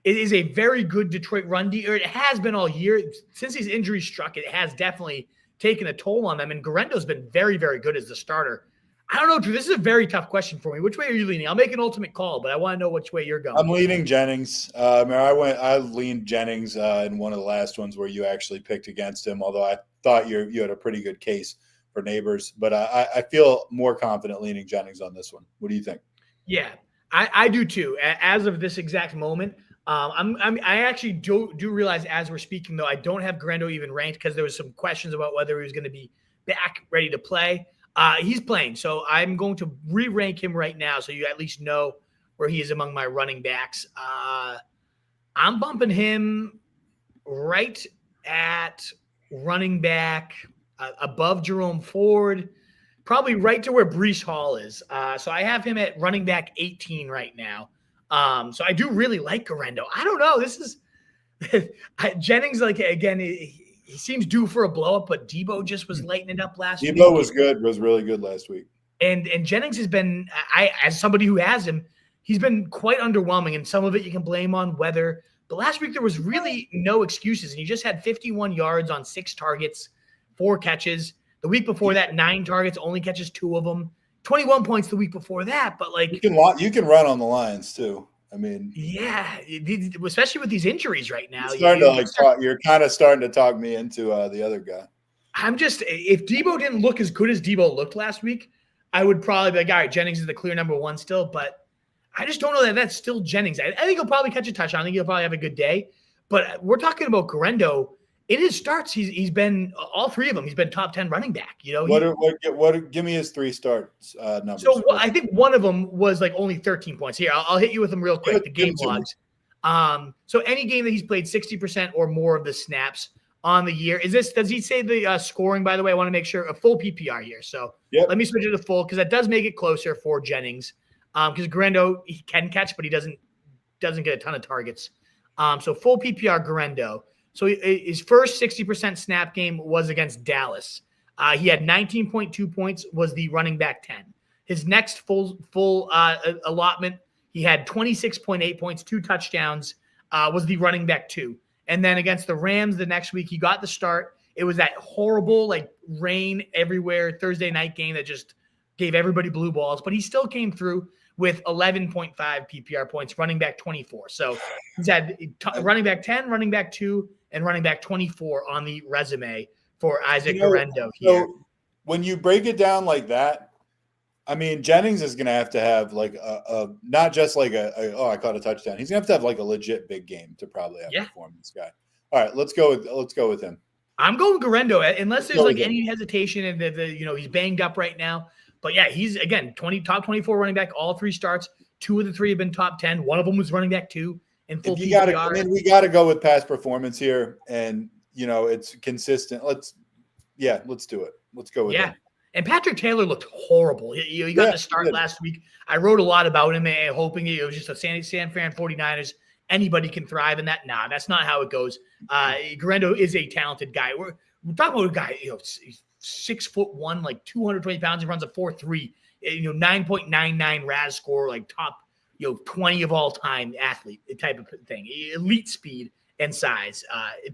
It is a very good Detroit run D, or it has been all year. Since these injuries struck, it has definitely taken a toll on them. And Guarendo's been very, very good as the starter. I don't know, Drew. This is a very tough question for me. Which way are you leaning? I'll make an ultimate call, but I want to know which way you're going. I'm leaning Jennings. I leaned Jennings in one of the last ones where you actually picked against him, although I thought you had a pretty good case for Neighbors. But I feel more confident leaning Jennings on this one. What do you think? Yeah, I do too. As of this exact moment, I actually do realize as we're speaking, though, I don't have Guarendo even ranked because there was some questions about whether he was going to be back ready to play. He's playing, so I'm going to re-rank him right now so you at least know where he is among my running backs. I'm bumping him right at running back above Jerome Ford, probably right to where Breece Hall is. So I have him at running back 18 right now. So I do really like Guarendo. I don't know. This is Jennings, like, again, he seems due for a blow up, but Debo just was lighting it up last week. Debo was really good last week. And Jennings has been, as somebody who has him, he's been quite underwhelming. And some of it you can blame on weather. But last week there was really no excuses. And he just had 51 yards on 6 targets, 4 catches. The week before that, 9 targets, only catches 2 of them. 21 points the week before that. But like, you can run on the Lions too. I mean, yeah, especially with these injuries right now. You're kind of starting to talk me into the other guy. If Debo didn't look as good as Debo looked last week, I would probably be like, all right, Jennings is the clear number 1 still, but I just don't know that that's still Jennings. I think he'll probably catch a touchdown. I think he'll probably have a good day, but we're talking about Guarendo. In his starts, he's been all 3 of them. He's been top 10 running back. Give me his 3 starts numbers. So I think one of them was like only 13 points. Here, I'll hit you with them real quick. The game logs. So any game that he's played 60% or more of the snaps on the year. Does he say the scoring, by the way? I want to make sure a full PPR here. So let me switch it to full because that does make it closer for Jennings. Because Guarendo, he can catch, but he doesn't get a ton of targets. So full PPR Guarendo. So his first 60% snap game was against Dallas. He had 19.2 points, was the running back 10. His next full allotment, he had 26.8 points, 2 touchdowns, was the running back 2. And then against the Rams the next week, he got the start. It was that horrible, like, rain everywhere Thursday night game that just gave everybody blue balls. But he still came through with 11.5 PPR points, running back 24. So he's had running back 10, running back 2, and running back 24 on the resume for Isaac Guarendo here. So when you break it down like that, I mean, Jennings is going to have like a not just like I caught a touchdown. He's going to have like a legit big game to probably outperform this guy. All right, let's go with him. I'm going Guarendo unless there's like any hesitation and he's banged up right now. But yeah, he's again top 24 running back, all 3 starts. 2 of the 3 have been top 10. One of them was running back 2. in full If you PPR. got to, we got to go with past performance here, and it's consistent. Let's do it. Let's go with it. And Patrick Taylor looked horrible. He got the start last week. I wrote a lot about him, hoping it was just a San Fran 49ers. Anybody can thrive in that. Nah, that's not how it goes. Garendo is a talented guy. We're talking about a guy, he's 6'1", like 220 pounds. He runs a 4.3, 9.99 RAS score, like top, 20 of all time athlete type of thing. Elite speed and size.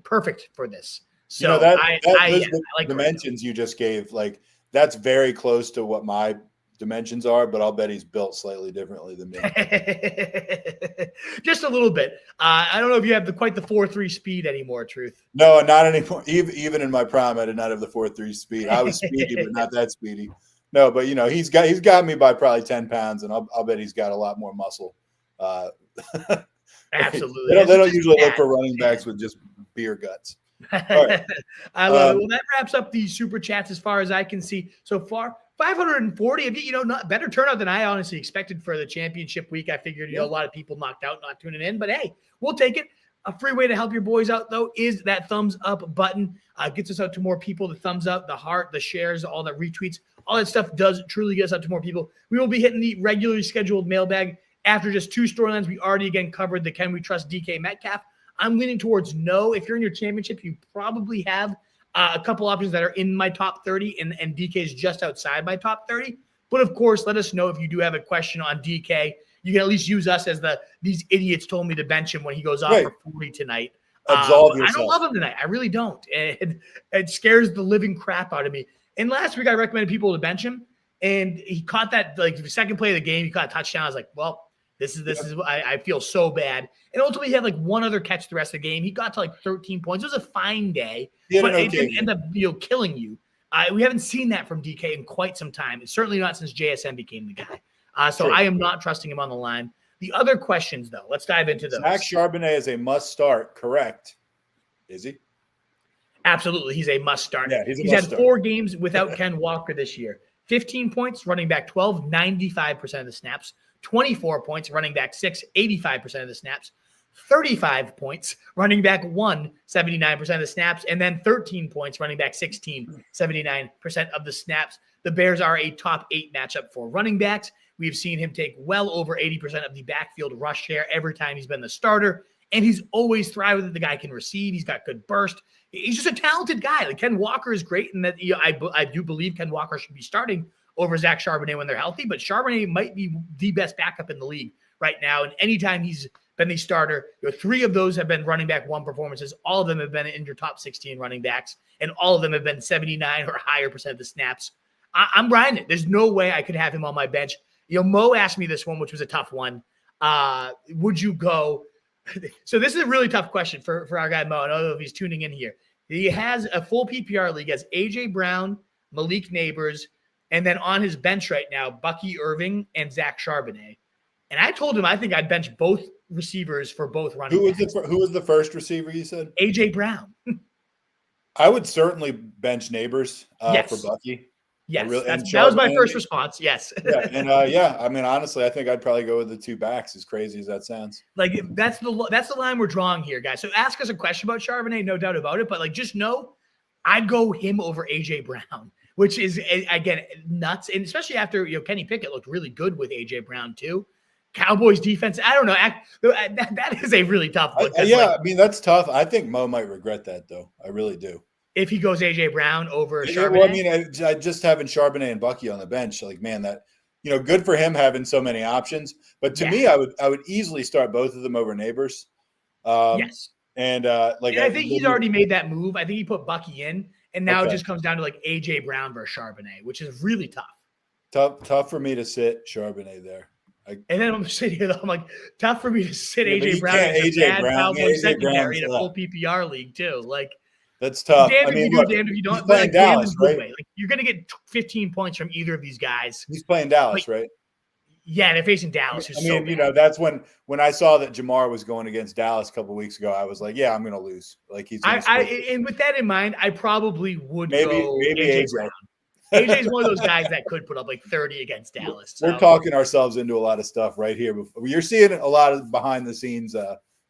Perfect for this. So I like dimensions you just gave. Like that's very close to what my dimensions are, but I'll bet he's built slightly differently than me. Just a little bit. I don't know if you have quite the 4.3 speed anymore, Truth. No, not anymore. Even in my prime, I did not have the 4.3 speed. I was speedy, but not that speedy. No, but he's got me by probably 10 pounds, and I'll bet he's got a lot more muscle. Absolutely. They don't usually look for running backs with just beer guts. All right. I love it. Well, that wraps up the super chats as far as I can see so far. 540, not better turnout than I honestly expected for the championship week. I figured, a lot of people knocked out, not tuning in, but hey, we'll take it. A free way to help your boys out, though, is that thumbs up button. Gets us out to more people. The thumbs up, the heart, the shares, all the retweets, all that stuff does truly get us out to more people. We will be hitting the regularly scheduled mailbag after just 2 storylines. We already, again, covered the Can We Trust DK Metcalf. I'm leaning towards no. If you're in your championship, you probably have a couple options that are in my top 30, and DK is just outside my top 30. But, of course, let us know if you do have a question on DK. You can at least use us as these idiots told me to bench him when he goes off for 40 tonight. Absolve yourself. I don't love him tonight. I really don't. It scares the living crap out of me. And last week I recommended people to bench him, and he caught that, the second play of the game, he caught a touchdown. I was like, well, this is I feel so bad. And ultimately, he had one other catch the rest of the game. He got to 13 points. It was a fine day, but it didn't end up killing you. We haven't seen that from DK in quite some time. It's certainly not since JSN became the guy. So I am not trusting him on the line. The other questions, though, let's dive into those. Zach Charbonnet is a must start, correct? Is he? Absolutely, he's a must start. Yeah, he's had 4 games without Ken Walker this year. 15 points, running back 12, 95% of the snaps. 24 points, running back 6, 85% of the snaps. 35 points, running back 1, 79% of the snaps. And then 13 points, running back 16, 79% of the snaps. The Bears are a top 8 matchup for running backs. We've seen him take well over 80% of the backfield rush share every time he's been the starter. And he's always thrived with it. The guy can receive. He's got good burst. He's just a talented guy. Ken Walker is great, and that I do believe Ken Walker should be starting over Zach Charbonnet when they're healthy. But Charbonnet might be the best backup in the league right now. And anytime he's been the starter, 3 of those have been running back 1 performances. All of them have been in your top 16 running backs, and all of them have been 79 or higher % of the snaps. I'm riding it. There's no way I could have him on my bench. Mo asked me this one, which was a tough one. Would you go? So this is a really tough question for our guy Mo. I don't know if he's tuning in here. He has a full PPR league as A.J. Brown, Malik Neighbors, and then on his bench right now, Bucky Irving and Zach Charbonnet. And I told him I think I'd bench both receivers for both running backs. Who was the first receiver you said? A.J. Brown. I would certainly bench Neighbors for Bucky. Yes, that was my first response. Yes. I mean, honestly, I think I'd probably go with the 2 backs, as crazy as that sounds. That's the line we're drawing here, guys. So ask us a question about Charbonnet, no doubt about it. But just know, I'd go him over A.J. Brown, which is, again, nuts. And especially after, Kenny Pickett looked really good with A.J. Brown too. Cowboys defense, I don't know. That is a really tough one. I mean, that's tough. I think Mo might regret that, though. I really do. If he goes A.J. Brown over Charbonnet? Well, I mean, I just having Charbonnet and Bucky on the bench, man, that good for him having so many options. But to me, I would easily start both of them over Neighbors. Yes, and I think he's already made that move. I think he put Bucky in, and now it just comes down to A.J. Brown versus Charbonnet, which is really tough. Tough for me to sit Charbonnet there. And then I'm sitting here, I'm like, tough for me to sit A.J. Brown in A.J. a bad Cowboys secondary in a full PPR league too. That's tough. Damned if you do, damned if you don't. He's playing Dallas, right? You're going to get 15 points from either of these guys. He's playing Dallas, right? Yeah, they're facing Dallas. That's when I saw that Jamar was going against Dallas a couple of weeks ago. I was like, yeah, I'm going to lose. And with that in mind, I probably would maybe AJ Brown. AJ is one of those guys that could put up 30 against Dallas. So. We're talking ourselves into a lot of stuff right here. You're seeing a lot of behind the scenes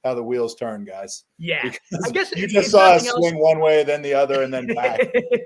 how the wheels turn, guys. Yeah, Because I guess you just saw us else, swing one way, then the other, and then back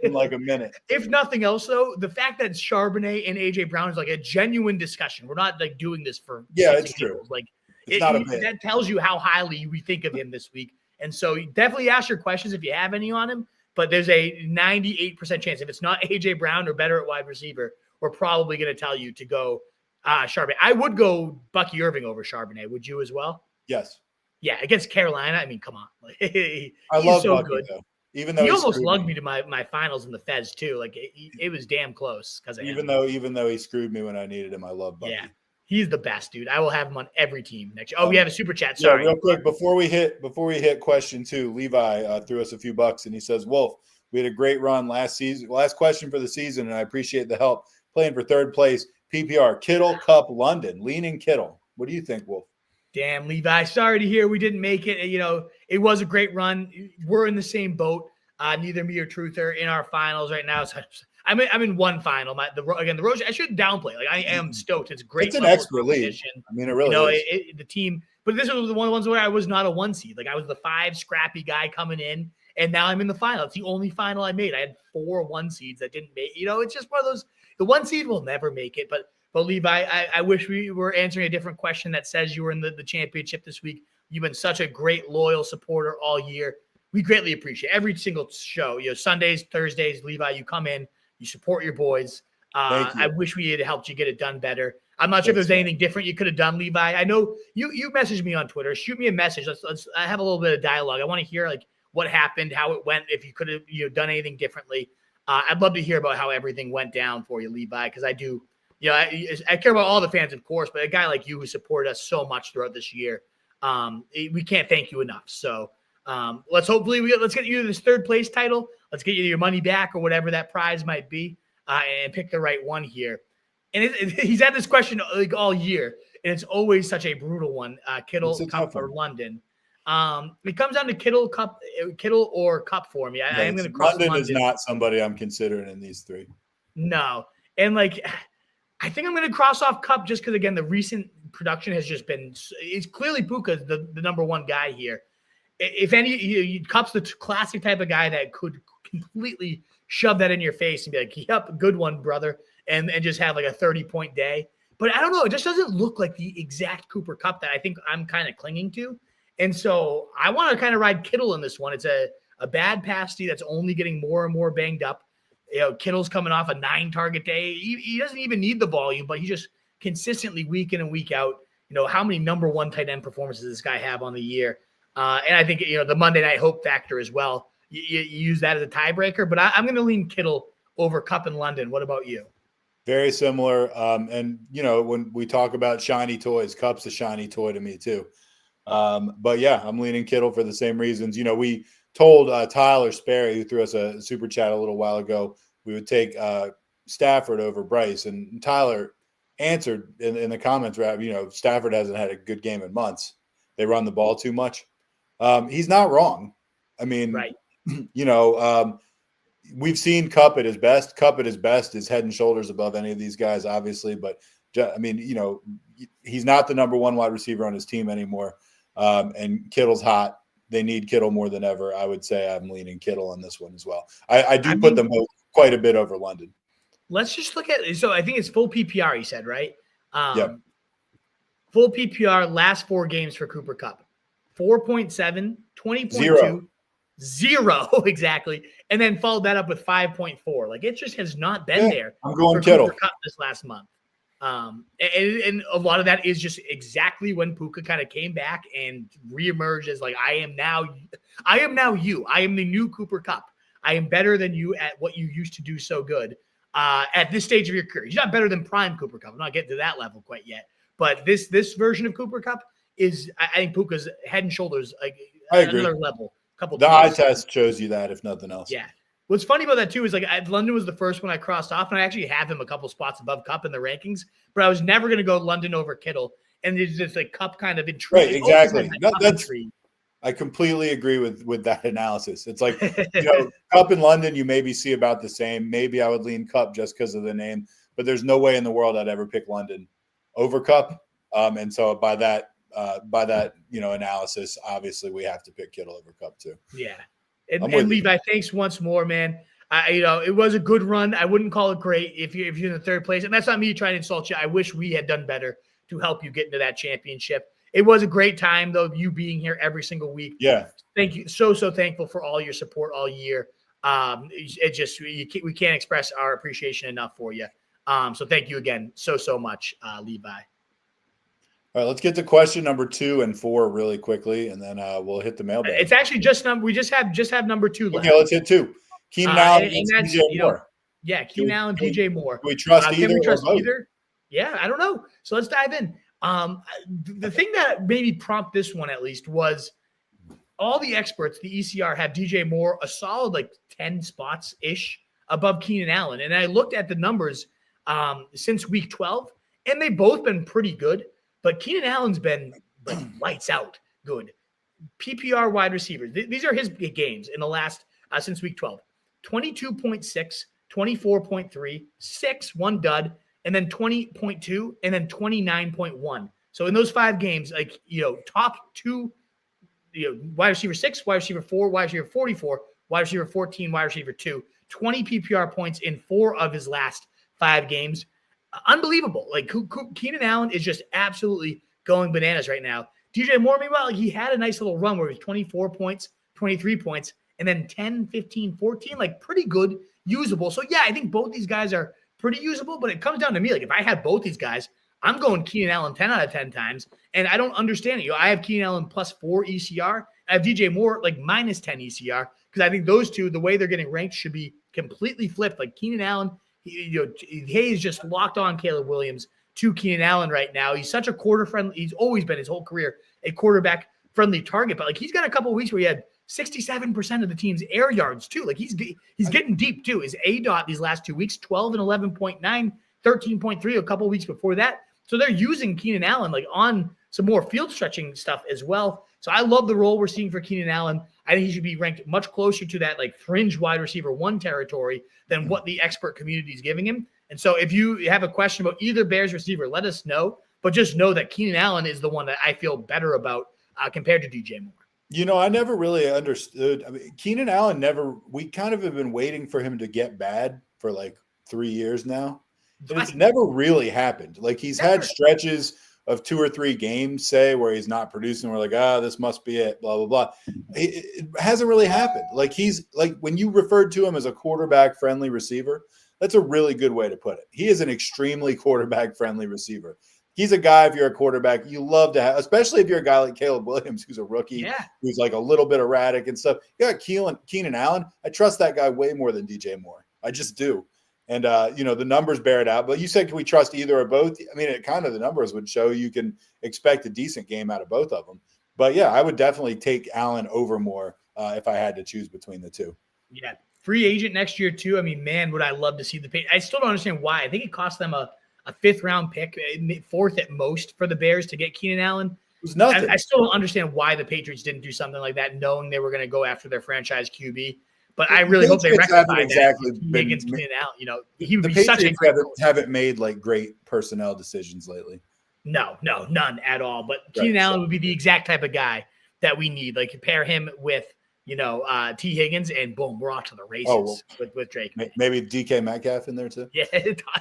in like a minute. If nothing else, though, the fact that Charbonnet and AJ Brown is like a genuine discussion. We're not like doing this for it's true. Like it's not a bit. That tells you how highly we think of him this week. And so definitely ask your questions if you have any on him. But there's a 98% chance if it's not AJ Brown or better at wide receiver, we're probably going to tell you to go Charbonnet. I would go Bucky Irving over Charbonnet. Would you as well? Yes. Yeah, against Carolina. I mean, come on. I love so Bucky, good. Though. Even though he almost lugged me to my finals in the Feds too. Like it was damn close because even though he screwed me when I needed him, I love Bucky. Yeah, he's the best, dude. I will have him on every team next year. Oh, we have a super chat. Sorry, real quick before we hit question 2, Levi threw us a few bucks and he says, Wolf, we had a great run last season. Last question for the season, and I appreciate the help. Playing for third place, PPR, Kittle, Cup, London, leaning Kittle. What do you think, Wolf? Damn, Levi. Sorry to hear we didn't make it. You know, it was a great run. We're in the same boat. Neither me or Truth are in our finals right now. So I'm in one final. The Roach, I shouldn't downplay. Like I am stoked. It's great. It's an extra lead. I mean, it really is. The team. But this was one of the ones where I was not a 1 seed. Like I was the 5 scrappy guy coming in, and now I'm in the final. It's the only final I made. I had 4 1 seeds that didn't make. It's just one of those. The 1 seed will never make it, but Levi, I wish we were answering a different question that says you were in the championship this week. You've been such a great, loyal supporter all year. We greatly appreciate every single show. Sundays, Thursdays, Levi, you come in, you support your boys. I wish we had helped you get it done better. I'm not sure if there's anything different you could have done, Levi. I know you messaged me on Twitter. Shoot me a message. Let's have a little bit of dialogue. I want to hear like what happened, how it went, if you could have done anything differently. I'd love to hear about how everything went down for you, Levi, because I do. I care about all the fans, of course, but a guy like you who supported us so much throughout this year, we can't thank you enough. So let's get you this third place title. Let's get you your money back or whatever that prize might be, and pick the right one here. And he's had this question like all year, and it's always such a brutal one. Kittle, Cup, or London. It comes down to Kittle or Cup for me. I am going to cross London. Is not somebody I'm considering in these 3. No, and like. I think I'm going to cross off Cup just because, again, the recent production has just been – it's clearly Puka's the number 1 guy here. If any, Cup's the classic type of guy that could completely shove that in your face and be like, yep, good one, brother, and just have like a 30-point day. But I don't know. It just doesn't look like the exact Cooper Cup that I think I'm kind of clinging to. And so I want to kind of ride Kittle in this one. It's a bad pasty that's only getting more and more banged up. Kittle's coming off a 9-target day. He doesn't even need the volume, but he just consistently week in and week out. How many number 1 tight end performances does this guy have on the year? And I think, the Monday night hope factor as well. You use that as a tiebreaker, but I'm going to lean Kittle over Cup in London. What about you? Very similar. And when we talk about shiny toys, Cup's a shiny toy to me too. But yeah, I'm leaning Kittle for the same reasons. We told Tyler Sperry, who threw us a super chat a little while ago, we would take Stafford over Bryce. And Tyler answered in the comments, Stafford hasn't had a good game in months. They run the ball too much. He's not wrong. I mean, right. We've seen Cup at his best. Cup at his best is head and shoulders above any of these guys, obviously. But, I mean, he's not the number 1 wide receiver on his team anymore. And Kittle's hot. They need Kittle more than ever. I would say I'm leaning Kittle on this one as well. I put them both quite a bit over London. Let's just look at – so I think it's full PPR, you said, right? Yep. Full PPR, last 4 games for Cooper Cup. 4.7, 20.2, 0 exactly, and then followed that up with 5.4. Like, it just has not been there. I'm going Kittle. Cooper Cup this last month. And a lot of that is just exactly when Puka kind of came back and reemerged as like, I am now you. I am the new Cooper Cup. I am better than you at what you used to do so good at this stage of your career. He's not better than prime Cooper Cup. I'm not getting to that level quite yet. But this version of Cooper Cup is, I think, Puka's head and shoulders like another level. The eye test shows you that, if nothing else. Yeah. What's funny about that, too, is like London was the first one I crossed off, and I actually have him a couple spots above Cup in the rankings, but I was never going to go London over Kittle. And there's just like Cup kind of intrigue. Right, exactly. I completely agree with that analysis. It's like, Cup in London, you maybe see about the same. Maybe I would lean Cup just because of the name, but there's no way in the world I'd ever pick London over Cup. And so by that, by that, analysis, obviously we have to pick Kittle over Kupp too. Yeah. And Levi, thanks once more, man. It was a good run. I wouldn't call it great if you're in the third place. And that's not me trying to insult you. I wish we had done better to help you get into that championship. It was a great time, though, you being here every single week. Yeah. Thank you. So thankful for all your support all year. We can't express our appreciation enough for you. So thank you again so much, Levi. All right, let's get to question number 2 and 4 really quickly, and then we'll hit the mailbag. It's actually we just have number 2 left. Okay, let's hit 2. Keenan Allen and DJ Moore. Yeah, Keenan Allen, DJ Moore. Do we trust either? Can we trust either? Yeah, I don't know. So let's dive in. The thing that made me prompt this one at least was all the experts, the ECR, have DJ Moore a solid 10 spots ish above Keenan Allen. And I looked at the numbers since week 12, and they've both been pretty good. But Keenan Allen's been lights out good. PPR wide receivers. These are his games in the last since week 12. 22.6, 24.3, 6, 1 dud, and then 20.2, and then 29.1. So in those 5 games, top 2, wide receiver 6, wide receiver 4, wide receiver 44, wide receiver 14, wide receiver 2, 20 PPR points in 4 of his last 5 games. Unbelievable. Keenan Allen is just absolutely going bananas right now. DJ Moore, meanwhile, he had a nice little run where he was 24 points, 23 points, and then 10, 15, 14, pretty good, usable. So, yeah, I think both these guys are pretty usable, but it comes down to me. If I had both these guys, I'm going Keenan Allen 10 out of 10 times, and I don't understand it. I have Keenan Allen plus 4 ECR. I have DJ Moore minus 10 ECR because I think those two, the way they're getting ranked, should be completely flipped. Keenan Allen, Hayes just locked on Caleb Williams to Keenan Allen right now. He's such a quarter-friendly. He's always been his whole career a quarterback-friendly target, but he's got a couple of weeks where he had 67% of the team's air yards too. He's getting deep too. His ADOT these last 2 weeks, 12 and 11.9, 13.3 a couple of weeks before that. So they're using Keenan Allen on some more field stretching stuff as well. So I love the role we're seeing for Keenan Allen. I think he should be ranked much closer to that fringe wide receiver 1 territory than what the expert community is giving him. And so if you have a question about either Bears receiver, let us know. But just know that Keenan Allen is the one that I feel better about compared to DJ Moore. I never really understood. Keenan Allen we kind of have been waiting for him to get bad for 3 years now. And it's never really happened. He's had stretches of 2 or 3 games, say, where he's not producing. We're this must be it, blah, blah, blah. It hasn't really happened. He's when you referred to him as a quarterback-friendly receiver, that's a really good way to put it. He is an extremely quarterback-friendly receiver. He's a guy, if you're a quarterback, you love to have, especially if you're a guy like Caleb Williams, who's a rookie, who's a little bit erratic and stuff. You got Keenan Allen. I trust that guy way more than DJ Moore. I just do. And, the numbers bear it out. But you said, can we trust either or both? The numbers would show you can expect a decent game out of both of them. But, yeah, I would definitely take Allen over Moore if I had to choose between the two. Yeah. Free agent next year, too. Man, would I love to see the pay. I still don't understand why. I think it cost them a 5th-round pick, 4th at most, for the Bears to get Keenan Allen. It was nothing. I still don't understand why the Patriots didn't do something like that, knowing they were going to go after their franchise QB. But I really hope they rectify that. Against Keenan Allen, he would be such a great coach. Haven't made great personnel decisions lately. No, none at all. But Keenan Allen would be the exact type of guy that we need. Pair him with T. Higgins, and boom, we're off to the races with Drake. Maybe DK Metcalf in there too. Yeah,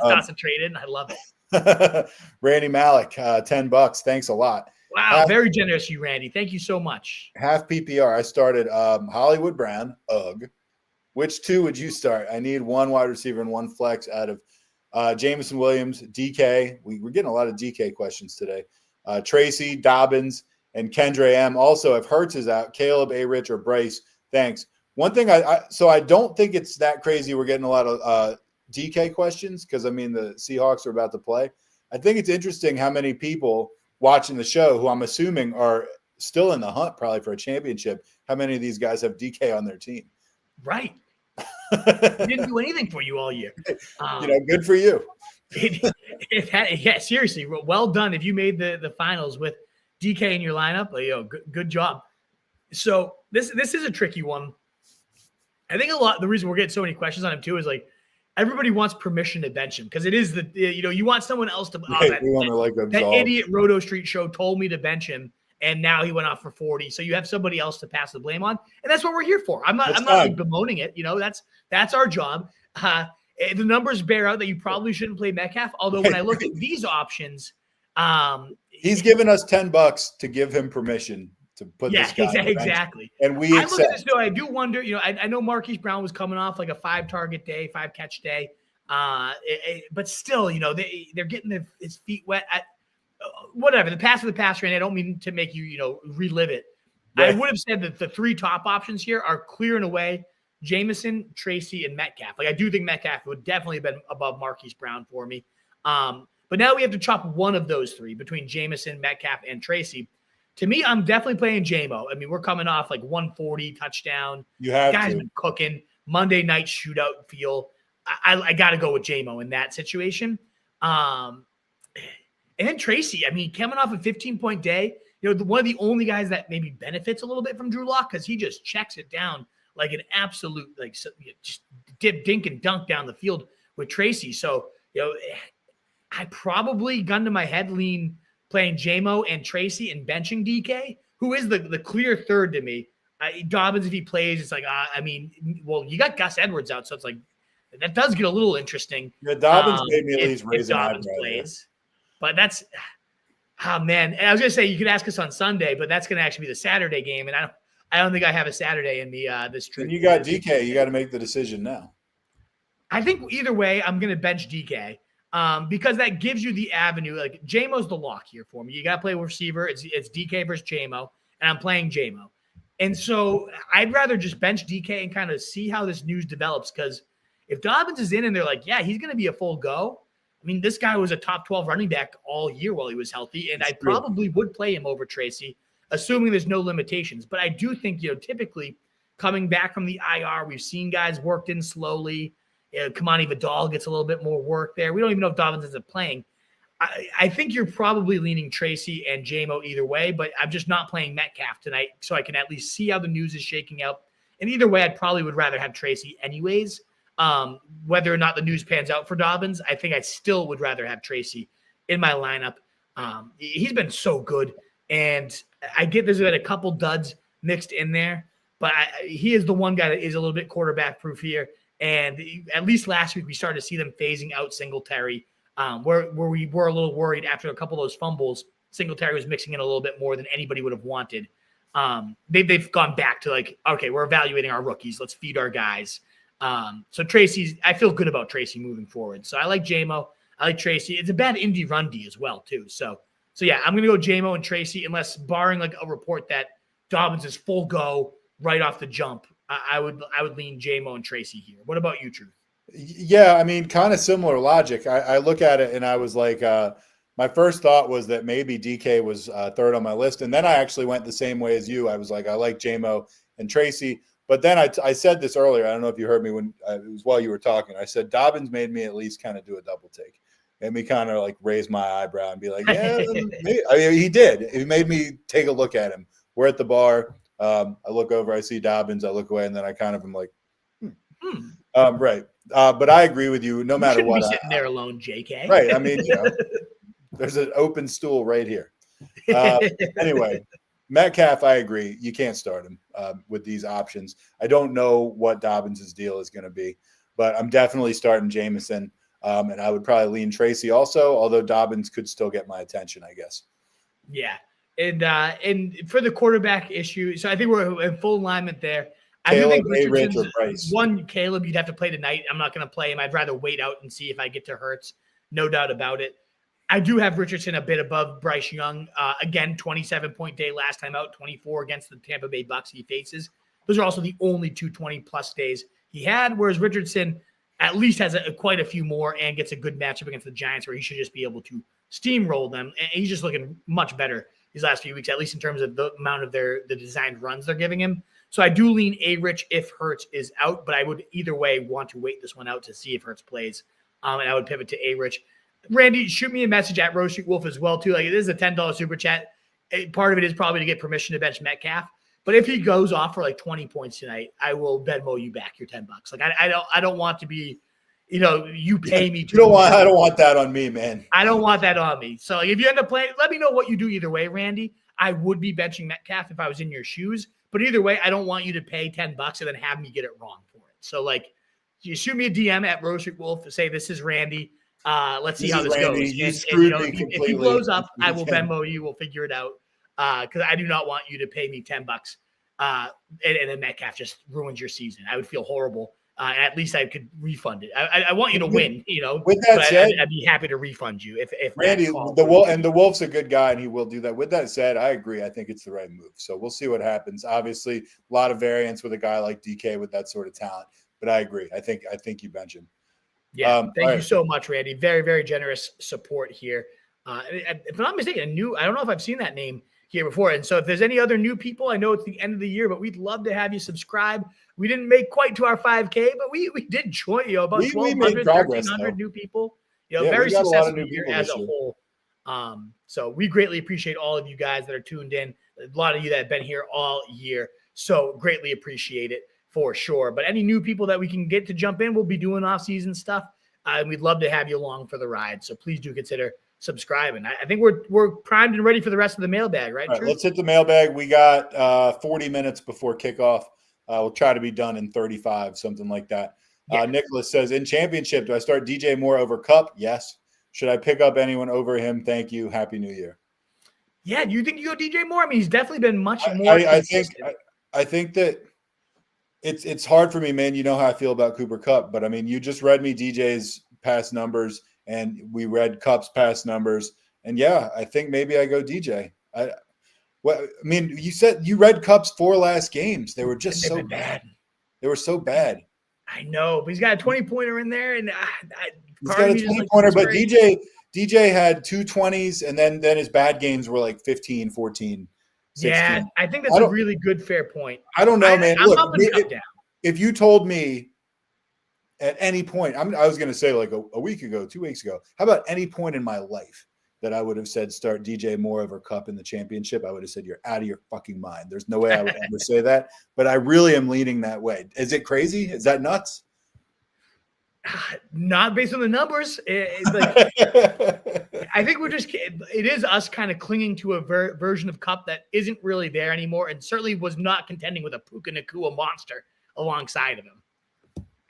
toss and trade in. I love it. Randy Malik, $10. Thanks a lot. Wow, very generous, you, Randy. Thank you so much. Half PPR. I started Hollywood Brown. Ugh. Which 2 would you start? I need 1 wide receiver and 1 flex out of Jameson Williams, DK. We're getting a lot of DK questions today. Tracy, Dobbins, and Kendra M. Also, if Hurts is out, Caleb, A-Rich, or Bryce, thanks. One thing, so I don't think it's that crazy we're getting a lot of DK questions because, the Seahawks are about to play. I think it's interesting how many people watching the show who I'm assuming are still in the hunt probably for a championship, how many of these guys have DK on their team. Right. He didn't do anything for you all year. Good for you. Yeah, seriously, well done if you made the finals with DK in your lineup. Good job. So this is a tricky one. I think the reason we're getting so many questions on him too is everybody wants permission to bench him because it is you want someone else to. Right, we want to like that idiot Roto Street show told me to bench him, and now he went off for 40. So you have somebody else to pass the blame on, and that's what we're here for. I'm not like bemoaning it. That's our job. The numbers bear out that you probably shouldn't play Metcalf. Although when I look at these options, he's given us $10 to give him permission to put this guy exactly. And we I look at this though. I do wonder. I know Marquise Brown was coming off like a 5-target day, 5-catch day. But still, they're getting his feet wet. Whatever the pass of the passer, and I don't mean to make you relive it. Right. I would have said that the 3 top options here are clear and away: Jameson, Tracy, and Metcalf. Like I do think Metcalf would definitely have been above Marquise Brown for me. But now we have to chop one of those 3 between Jameson, Metcalf, and Tracy. To me, I'm definitely playing J-Mo. I mean, we're coming off like 140 touchdown. Guys been cooking. Monday night shootout feel. I got to go with J-Mo in that situation. And then Tracy, I mean, coming off a 15-point day, one of the only guys that maybe benefits a little bit from Drew Lock because he just checks it down like an absolute, just dink and dunk down the field with Tracy. So, I probably, gun to my head, lean playing J-Mo and Tracy and benching DK, who is the clear third to me. Dobbins, if he plays, it's like, you got Gus Edwards out, so it's like, that does get a little interesting. Yeah, Dobbins made me at least raise an eyebrow. But that's, man. And I was going to say, you could ask us on Sunday, but that's going to actually be the Saturday game, and I don't think I have a Saturday in the this trip. And you got DK. You got to make the decision now. I think either way, I'm going to bench DK. Because that gives you the avenue. Like J-Mo's the lock here for me. You got to play receiver. It's DK versus J-Mo, and I'm playing J-Mo. And so I'd rather just bench DK and kind of see how this news develops. Because if Dobbins is in and they're like, yeah, he's going to be a full go. I mean, this guy was a top 12 running back all year while he was healthy, and I probably would play him over Tracy, assuming there's no limitations. But I do think, typically coming back from the IR, we've seen guys worked in slowly. Kamani Vidal gets a little bit more work there. We don't even know if Dobbins ends up playing. I think you're probably leaning Tracy and J-Mo either way, but I'm just not playing Metcalf tonight so I can at least see how the news is shaking out. And either way, I probably would rather have Tracy anyways. Whether or not the news pans out for Dobbins, I think I still would rather have Tracy in my lineup. He's been so good, and I get there's been a couple duds mixed in there, but he is the one guy that is a little bit quarterback proof here. And at least last week, we started to see them phasing out Singletary, where we were a little worried after a couple of those fumbles. Singletary was mixing in a little bit more than anybody would have wanted. They've gone back to like, okay, we're evaluating our rookies. Let's feed our guys. So I feel good about Tracy moving forward. So I like J-Mo. I like Tracy. It's a bad Indy run D as well, too. So yeah, I'm going to go J-Mo and Tracy, unless barring like a report that Dobbins is full go right off the jump. I would lean J-Mo and Tracy here. What about you, Truth? Yeah, I mean, kind of similar logic. I look at it and I was like, my first thought was that maybe DK was third on my list. And then I actually went the same way as you. I was like, I like J-Mo and Tracy. But then I said this earlier. I don't know if you heard me when it was while you were talking. I said Dobbins made me at least kind of do a double take. Made me kind of like raise my eyebrow and be like, yeah, maybe. I mean, he did. He made me take a look at him. We're at the bar. I look over, I see Dobbins, I look away, and then I kind of am like, right. But I agree with you. No matter what, be sitting there alone, JK. Right. I mean, there's an open stool right here. Anyway, Metcalf, I agree. You can't start him with these options. I don't know what Dobbins' deal is going to be, but I'm definitely starting Jameson, and I would probably lean Tracy also, although Dobbins could still get my attention, I guess. Yeah. And for the quarterback issue, so I think we're in full alignment there. I do think Richardson's one Caleb you'd have to play tonight. I'm not going to play him. I'd rather wait out and see if I get to Hurts. No doubt about it. I do have Richardson a bit above Bryce Young. Again, 27-point day last time out, 24 against the Tampa Bay Bucs he faces. Those are also the only 220-plus days he had, whereas Richardson at least has quite a few more and gets a good matchup against the Giants where he should just be able to steamroll them. And he's just looking much better these last few weeks, at least in terms of the amount of the designed runs they're giving him. So I do lean A-Rich if Hurts is out, but I would either way want to wait this one out to see if Hurts plays. And I would pivot to A-Rich. Randy, shoot me a message at Rose Street Wolf as well, too. Like, it is a $10 super chat. Part of it is probably to get permission to bench Metcalf. But if he goes off for like 20 points tonight, I will Venmo you back your $10. Like, I don't want to be you pay me to. I don't want that on me, man. I don't want that on me. So if you end up playing, let me know what you do either way, Randy. I would be benching Metcalf if I was in your shoes. But either way, I don't want you to pay $10 and then have me get it wrong for it. So, you shoot me a DM at Rose Street Wolf, say, this is Randy. Let's see how this goes. If he blows up, I will Venmo you. We'll figure it out. Because I do not want you to pay me $10 and then Metcalf just ruins your season. I would feel horrible. At least I could refund it. I want you to win, With that said, I'd be happy to refund you if Randy, the Wolf's a good guy and he will do that. With that said, I agree. I think it's the right move. So we'll see what happens. Obviously, a lot of variance with a guy like DK with that sort of talent. But I agree. I think you bench him. Yeah, thank you so much, Randy. Very, very generous support here. If I'm not mistaken, I don't know if I've seen that name here before. And so if there's any other new people, I know it's the end of the year, but we'd love to have you subscribe. We didn't make quite to our 5K, but we did join, about 1,200, 1,300 new people. Very successful year as a whole. So we greatly appreciate all of you guys that are tuned in. A lot of you that have been here all year. So greatly appreciate it for sure. But any new people that we can get to jump in, we'll be doing off-season stuff. And we'd love to have you along for the ride. So please do consider subscribing. I think we're primed and ready for the rest of the mailbag, right? All right, let's hit the mailbag. We got 40 minutes before kickoff. We'll try to be done in 35, something like that. Yeah. Nicholas says, in championship, do I start DJ Moore over Cup? Yes. Should I pick up anyone over him? Thank you. Happy New Year. Yeah. Do you think you go DJ Moore? I mean, he's definitely been much more consistent. I think that it's hard for me, man. You know how I feel about Cooper Kupp, but I mean, you just read me DJ's past numbers and we read Kupp's past numbers. And yeah, I think maybe I go DJ. You said you read Kupp's 4 last games. They were just so bad. They were so bad. I know, but he's got a 20-pointer in there, and he's got a 20-pointer. But DJ had 2 20s, and then his bad games were like 15, 14, 16. Yeah, I think that's a really good, fair point. I don't know, man. Look, if you told me at any point, I was going to say like a week ago, 2 weeks ago, how about any point in my life that I would have said start DJ Moore over Kupp in the championship, I would have said you're out of your fucking mind. There's no way I would ever say that, but I really am leaning that way. Is it crazy? Is that nuts? Not based on the numbers. I think it is us kind of clinging to a version of Kupp that isn't really there anymore and certainly was not contending with a Puka Nacua monster alongside of him.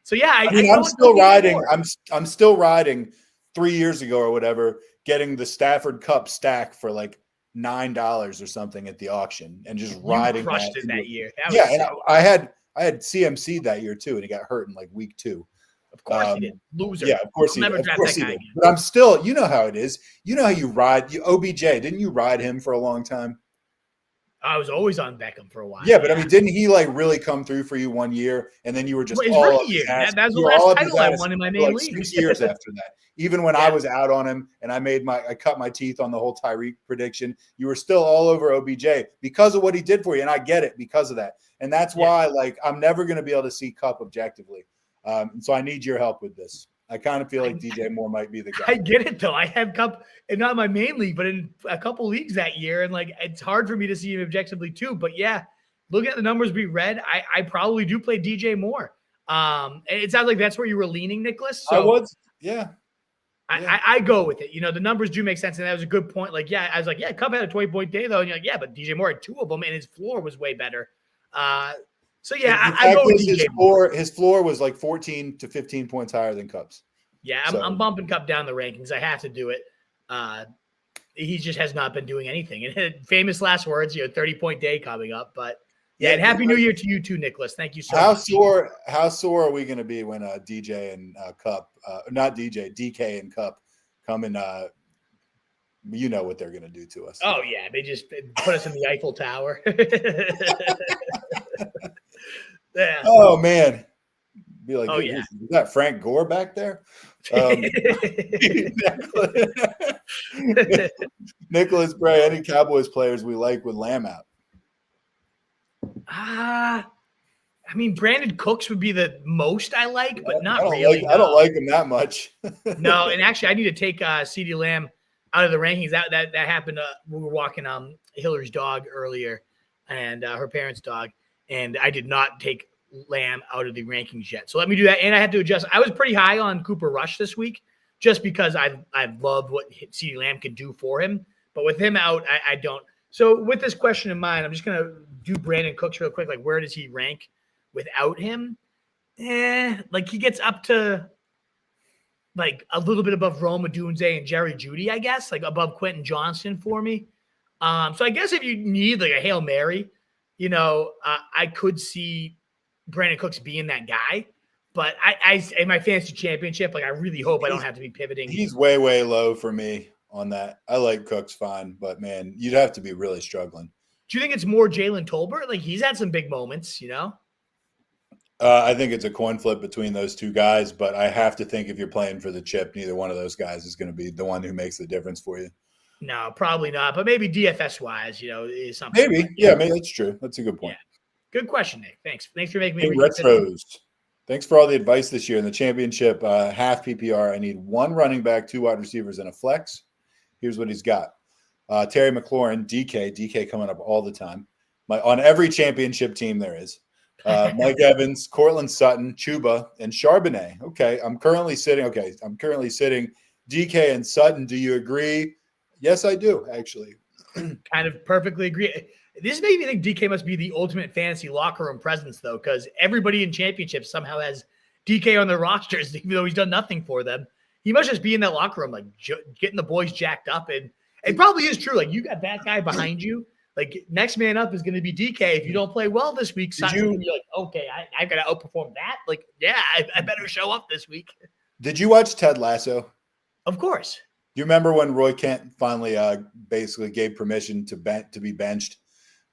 So yeah, I'm still riding. I'm still riding 3 years ago or whatever, getting the Stafford Kupp stack for like $9 or something at the auction and just riding. You crushed it that year. And I had CMC that year too, and he got hurt in like week 2. Of course he did. Loser. Yeah, of course he did. But I'm still, you know how it is. You know how you ride OBJ. Didn't you ride him for a long time? I was always on Beckham for a while. Yeah, but I mean, didn't he like really come through for you one year, and then you were just all up his ass? That was the last title I won in my main league. 6 years after that, even when I was out on him and I cut my teeth on the whole Tyreek prediction, you were still all over OBJ because of what he did for you, and I get it because of that, and that's why like I'm never going to be able to see Kupp objectively, and so I need your help with this. I kind of feel like DJ Moore might be the guy. I get it though. I had Kupp, and not my main league, but in a couple leagues that year, and like it's hard for me to see him objectively too. But yeah, looking at the numbers we read, I probably do play DJ Moore. And it sounds like that's where you were leaning, Nicholas. So I was, yeah. I go with it. The numbers do make sense, and that was a good point. Like, yeah, I was like, yeah, Kupp had a 20-point day though, and you're like, yeah, but DJ Moore had 2 of them, and his floor was way better. So yeah, I go with DJ Moore. His floor was like 14 to 15 points higher than Kupp's. Yeah, I'm bumping Kupp down the rankings. I have to do it. He just has not been doing anything. And famous last words, 30-point day coming up. But yeah, and Happy New Year to you too, Nicholas. Thank you so much. How sore are we going to be when DJ and Kupp, not DJ, DK and Kupp come and you know what they're going to do to us. Oh yeah, they just put us in the Eiffel Tower. Yeah. Oh man. Be like, is that Frank Gore back there? Nicholas Bray, any Cowboys players we like with Lamb out? I mean, Brandon Cooks would be the most I like, but not really. I don't like him that much. No, and actually, I need to take CeeDee Lamb out of the rankings. That happened. We were walking Hillary's dog earlier, and her parents' dog, and I did not take Lamb out of the rankings yet. So let me do that. And I had to adjust. I was pretty high on Cooper Rush this week just because I love what CeeDee Lamb can do for him. But with him out, I don't. So with this question in mind, I'm just going to do Brandon Cooks real quick. Like, where does he rank without him? Like, he gets up to like a little bit above Rome Odunze and Jerry Jeudy, I guess, like above Quentin Johnston for me. So I guess if you need like a Hail Mary, I could see Brandon Cooks being that guy, but I in my fantasy championship, like I really hope I don't have to be pivoting. He's way, way low for me on that. I like Cooks fine, but man, you'd have to be really struggling. Do you think it's more Jalen Tolbert? Like he's had some big moments, I think it's a coin flip between those two guys, but I have to think if you're playing for the chip, neither one of those guys is going to be the one who makes the difference for you. No, probably not. But maybe DFS wise, is something. Maybe. Yeah, maybe that's true. That's a good point. Yeah. Good question, Nick. Thanks for making me retros. Thanks for all the advice this year in the championship. Half PPR. I need one running back, 2 wide receivers, and a flex. Here's what he's got. Terry McLaurin, DK coming up all the time. On every championship team there is. Mike Evans, Cortland Sutton, Chuba, and Charbonnet. Okay, I'm currently sitting DK and Sutton. Do you agree? Yes, I do, actually. Kind of perfectly agree. This made me think DK must be the ultimate fantasy locker room presence, though, because everybody in championships somehow has DK on their rosters, even though he's done nothing for them. He must just be in that locker room, like getting the boys jacked up. And it probably is true. Like, you got that guy behind you. Like, next man up is going to be DK. If you don't play well this week, you're like, okay, I got to outperform that. Like, yeah, I better show up this week. Did you watch Ted Lasso? Of course. Do you remember when Roy Kent finally basically gave permission to be benched?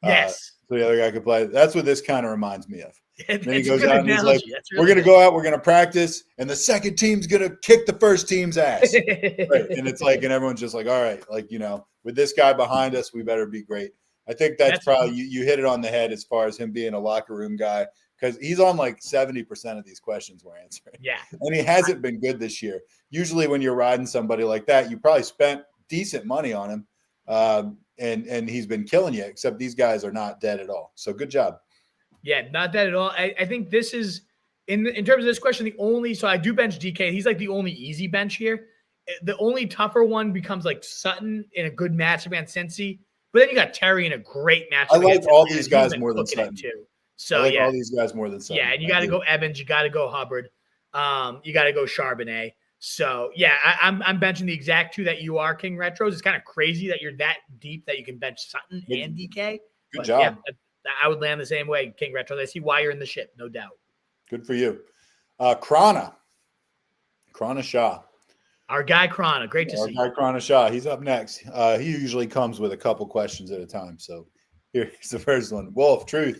Yes. So the other guy could play. That's what this kind of reminds me of. And then he goes out and he's like, we're going to go out, we're going to practice, and the second team's going to kick the first team's ass. Right. And it's like, and everyone's just like, all right, like, with this guy behind us, we better be great. I think that's probably, you hit it on the head as far as him being a locker room guy, because he's on like 70% of these questions we're answering. Yeah. And he hasn't been good this year. Usually when you're riding somebody like that, you probably spent decent money on him. And he's been killing you, except these guys are not dead at all. So good job. Yeah, not dead at all. I think this is, in terms of this question, so I do bench DK. He's like the only easy bench here. The only tougher one becomes like Sutton in a good matchup against Cincy. But then you got Terry in a great matchup. I like all these guys more than Sutton. Too. So I like all these guys more than Sutton. Yeah, and you got to go Evans. You got to go Hubbard. You got to go Charbonnet. So, yeah, I'm benching the exact 2 that you are, King Retros. It's kind of crazy that you're that deep that you can bench Sutton and DK. Good job. Yeah, I would land the same way, King Retros. I see why you're in the ship, no doubt. Good for you. Krana Shaw. Our guy Krana. Great to see. Our guy Krana Shaw. He's up next. He usually comes with a couple questions at a time. So here's the first one. Wolf, truth.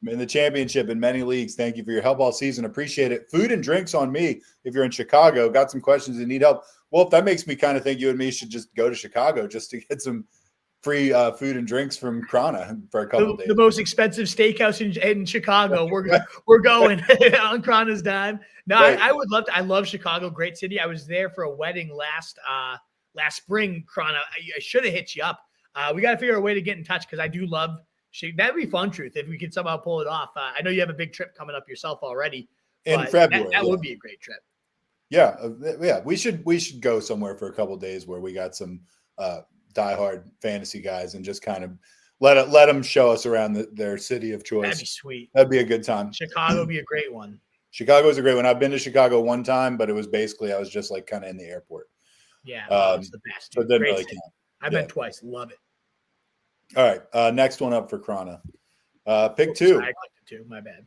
In the championship in many leagues. Thank you for your help all season. Appreciate it. Food and drinks on me. If you're in Chicago, got some questions and need help. Wolf, that makes me kind of think you and me should just go to Chicago just to get some free food and drinks from Krana for a couple of days. The most expensive steakhouse in Chicago. We're going on Krana's dime. No, right. I would love to. I love Chicago, great city. I was there for a wedding last spring. Krana, I should have hit you up. We got to figure out a way to get in touch because I do love. That'd be fun, Truth, if we could somehow pull it off. I know you have a big trip coming up yourself already. In February. That would be a great trip. Yeah. We should go somewhere for a couple of days where we got some diehard fantasy guys and just kind of let them show us around their city of choice. That'd be sweet. That'd be a good time. Chicago would be a great one. Chicago is a great one. I've been to Chicago one time, but it was basically, I was just like kind of in the airport. Yeah. It's the best. So it didn't really count. I've been twice. Love it. All right. Next one up for Krana. Pick 2. I liked it too. My bad.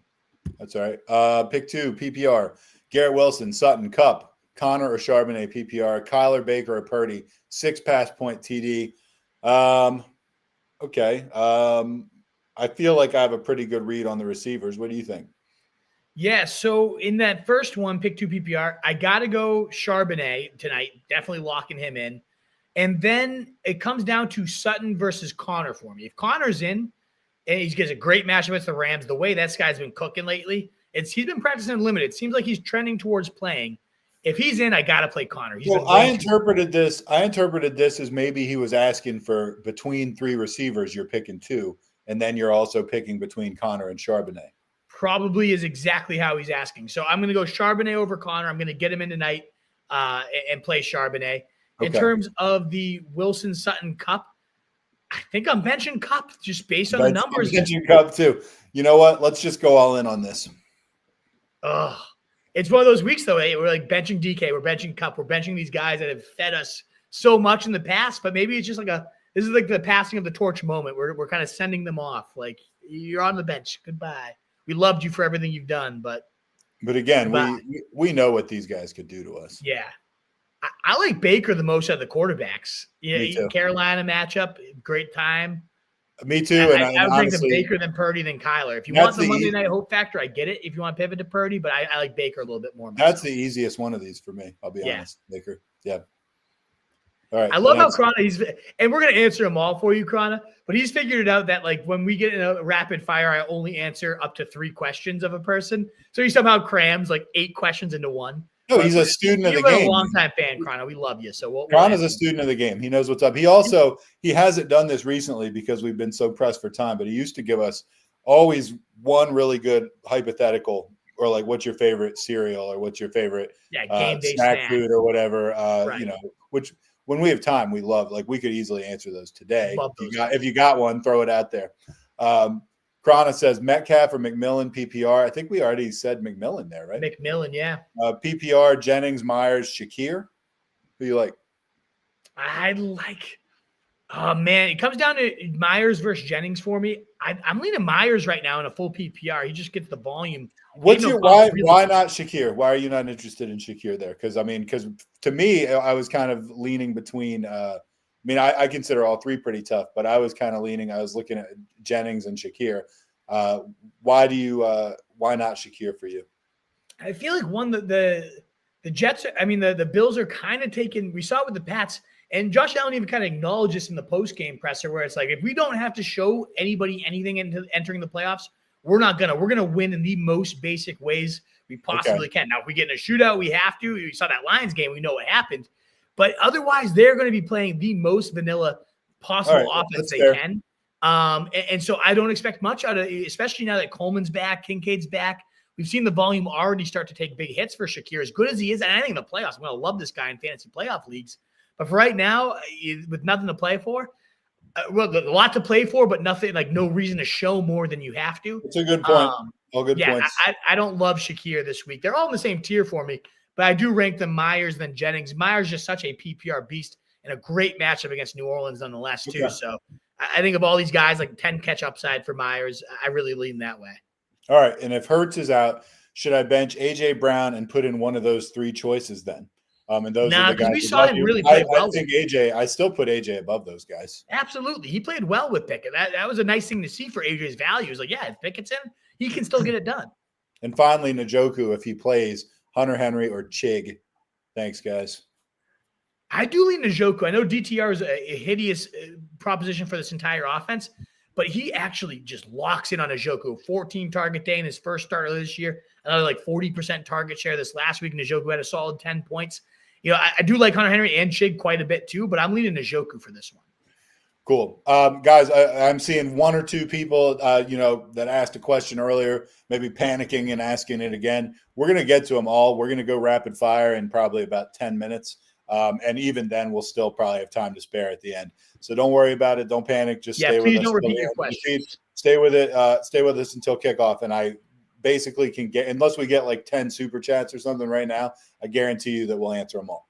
That's all right. Pick 2, PPR. Garrett Wilson, Sutton, Cup, Connor or Charbonnet, PPR. Kyler, Baker, or Purdy. 6 pass point TD. Okay. I feel like I have a pretty good read on the receivers. What do you think? Yeah, so in that first one, pick 2 PPR, I got to go Charbonnet tonight. Definitely locking him in. And then it comes down to Sutton versus Connor for me. If Connor's in, and he gets a great matchup against the Rams, the way that guy's been cooking lately, he's been practicing limited. It seems like he's trending towards playing. If he's in, I got to play Connor. I interpreted this as maybe he was asking for between 3 receivers, you're picking 2, and then you're also picking between Connor and Charbonnet. probably is exactly how he's asking. So I'm going to go Charbonnet over Connor. I'm going to get him in tonight and play Charbonnet. Okay. In terms of the Wilson-Sutton Cup, I think I'm benching Cup just based on the numbers. I'm benching Cup too. You know what? Let's just go all in on this. It's one of those weeks, though. We're like benching DK. We're benching Cup. We're benching these guys that have fed us so much in the past, but maybe it's just like this is like the passing of the torch moment. We're kind of sending them off. Like, you're on the bench. Goodbye. We loved you for everything you've done, but again, we know what these guys could do to us. Yeah. I like Baker the most out of the quarterbacks. Yeah, Carolina matchup, great time. Me too. I would think the Baker than Purdy than Kyler. If you want the Monday night hope factor, I get it. If you want to pivot to Purdy, but I like Baker a little bit more. That's the easiest one of these for me. I'll be honest, Baker. Yeah. All right. I love how Krana, and we're going to answer them all for you, Krana, but he's figured it out that like when we get in a rapid fire, I only answer up to 3 questions of a person. So he somehow crams like 8 questions into one. No, he's a student of the game. You're a longtime fan, Krana. We love you. So Krana's a student of the game. He knows what's up. He hasn't done this recently because we've been so pressed for time, but he used to give us always one really good hypothetical or like, what's your favorite cereal or what's your favorite snack food or whatever, right. Which when we have time, we love. Like, we could easily answer those today. If you got one, throw it out there. Krana says Metcalf or McMillan PPR. I think we already said McMillan there, right? McMillan, yeah. PPR, Jennings, Myers, Shakir. Who you like? I like – oh, man. It comes down to Myers versus Jennings for me. I'm leaning Myers right now in a full PPR. He just gets the volume. Why not Shakir? Why are you not interested in Shakir there? Because to me, I was kind of leaning between I consider all 3 pretty tough, but I was kind of leaning. I was looking at Jennings and Shakir. Why not Shakir for you? I feel like the Jets, the Bills are kind of taking – we saw it with the Pats, and Josh Allen even kind of acknowledged this in the post-game presser where it's like, if we don't have to show anybody anything into entering the playoffs, we're going to win in the most basic ways we possibly can. Now, if we get in a shootout, we have to. We saw that Lions game. We know what happened. But otherwise, they're going to be playing the most vanilla possible offense they can. And so I don't expect much out of it, especially now that Coleman's back, Kincaid's back. We've seen the volume already start to take big hits for Shakir. As good as he is, and I think in the playoffs, I'm going to love this guy in fantasy playoff leagues. But for right now, with nothing to play for, a lot to play for, but nothing, like no reason to show more than you have to. It's a good point. All good points. I don't love Shakir this week. They're all in the same tier for me, but I do rank them Myers than Jennings. Myers just such a PPR beast and a great matchup against New Orleans nonetheless too. So I think of all these guys, like 10 catch upside for Myers. I really lean that way. All right. And if Hurts is out, should I bench A.J. Brown and put in one of those 3 choices then? And those are the guys. We saw him really play well. I think AJ. I still put AJ above those guys. Absolutely, he played well with Pickett. That was a nice thing to see for AJ's value. It's like, yeah, if Pickett's in, he can still get it done. And finally, Njoku, if he plays, Hunter Henry or Chig. Thanks, guys. I do lean Njoku. I know DTR is a hideous proposition for this entire offense, but he actually just locks in on Njoku. 14 target day in his first start of this year. Another like 40% target share this last week. Njoku had a solid 10 points. I do like Hunter Henry and Chig quite a bit too, but I'm leaning Njoku for this one. Cool. Guys, I'm seeing 1 or 2 people, that asked a question earlier, maybe panicking and asking it again. We're going to get to them all. We're going to go rapid fire in probably about 10 minutes. And even then, we'll still probably have time to spare at the end. So don't worry about it. Don't panic. Just stay with us. Don't repeat your question. Stay with it. Stay with us until kickoff. And I basically can get, unless we get like 10 super chats or something right now, I guarantee you that we'll answer them all.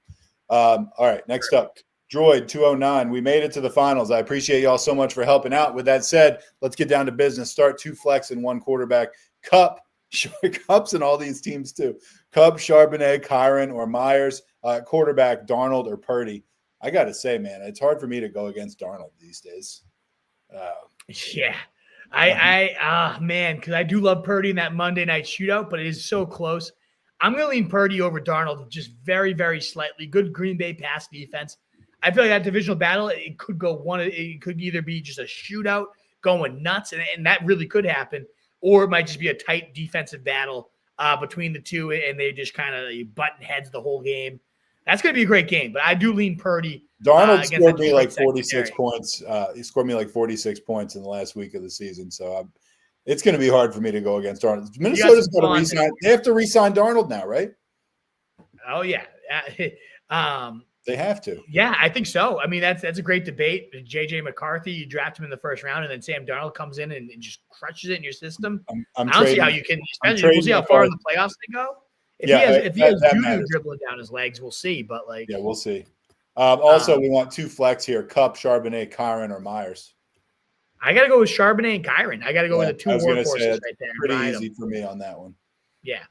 All right, next up, Droid 209. We made it to the finals. I appreciate y'all so much for helping out. With that said, let's get down to business. Start 2 flex and 1 quarterback. Cups in all these teams too. Cup, Charbonnet, Kyron, or Myers. Quarterback, Darnold or Purdy. I got to say, man, it's hard for me to go against Darnold these days. Yeah. Because I do love Purdy in that Monday night shootout, but it is so close. I'm going to lean Purdy over Darnold just very, very slightly. Good Green Bay pass defense. I feel like that divisional battle, it could go it could either be just a shootout going nuts, and that really could happen, or it might just be a tight defensive battle between the two, and they just kind of button heads the whole game. That's going to be a great game, but I do lean Purdy. Darnold scored me like 46 points. He scored me like 46 points in the last week of the season. So It's going to be hard for me to go against Darnold. Minnesota's got to re-sign. They have to re-sign Darnold now, right? Oh yeah. They have to. Yeah, I think so. I mean, that's a great debate. JJ McCarthy, you draft him in the first round, and then Sam Darnold comes in and just crushes it in your system. I don't see how you can. Especially, we'll see how far in the playoffs they go. If he has Juju dribbling down his legs, we'll see. But we'll see. Also, we want 2 flex here: Cup, Charbonnet, Kyron, or Myers. I got to go with Charbonnet and Kyron. I got to go with the 2 workhorses right there. Pretty easy for me on that one. Yeah,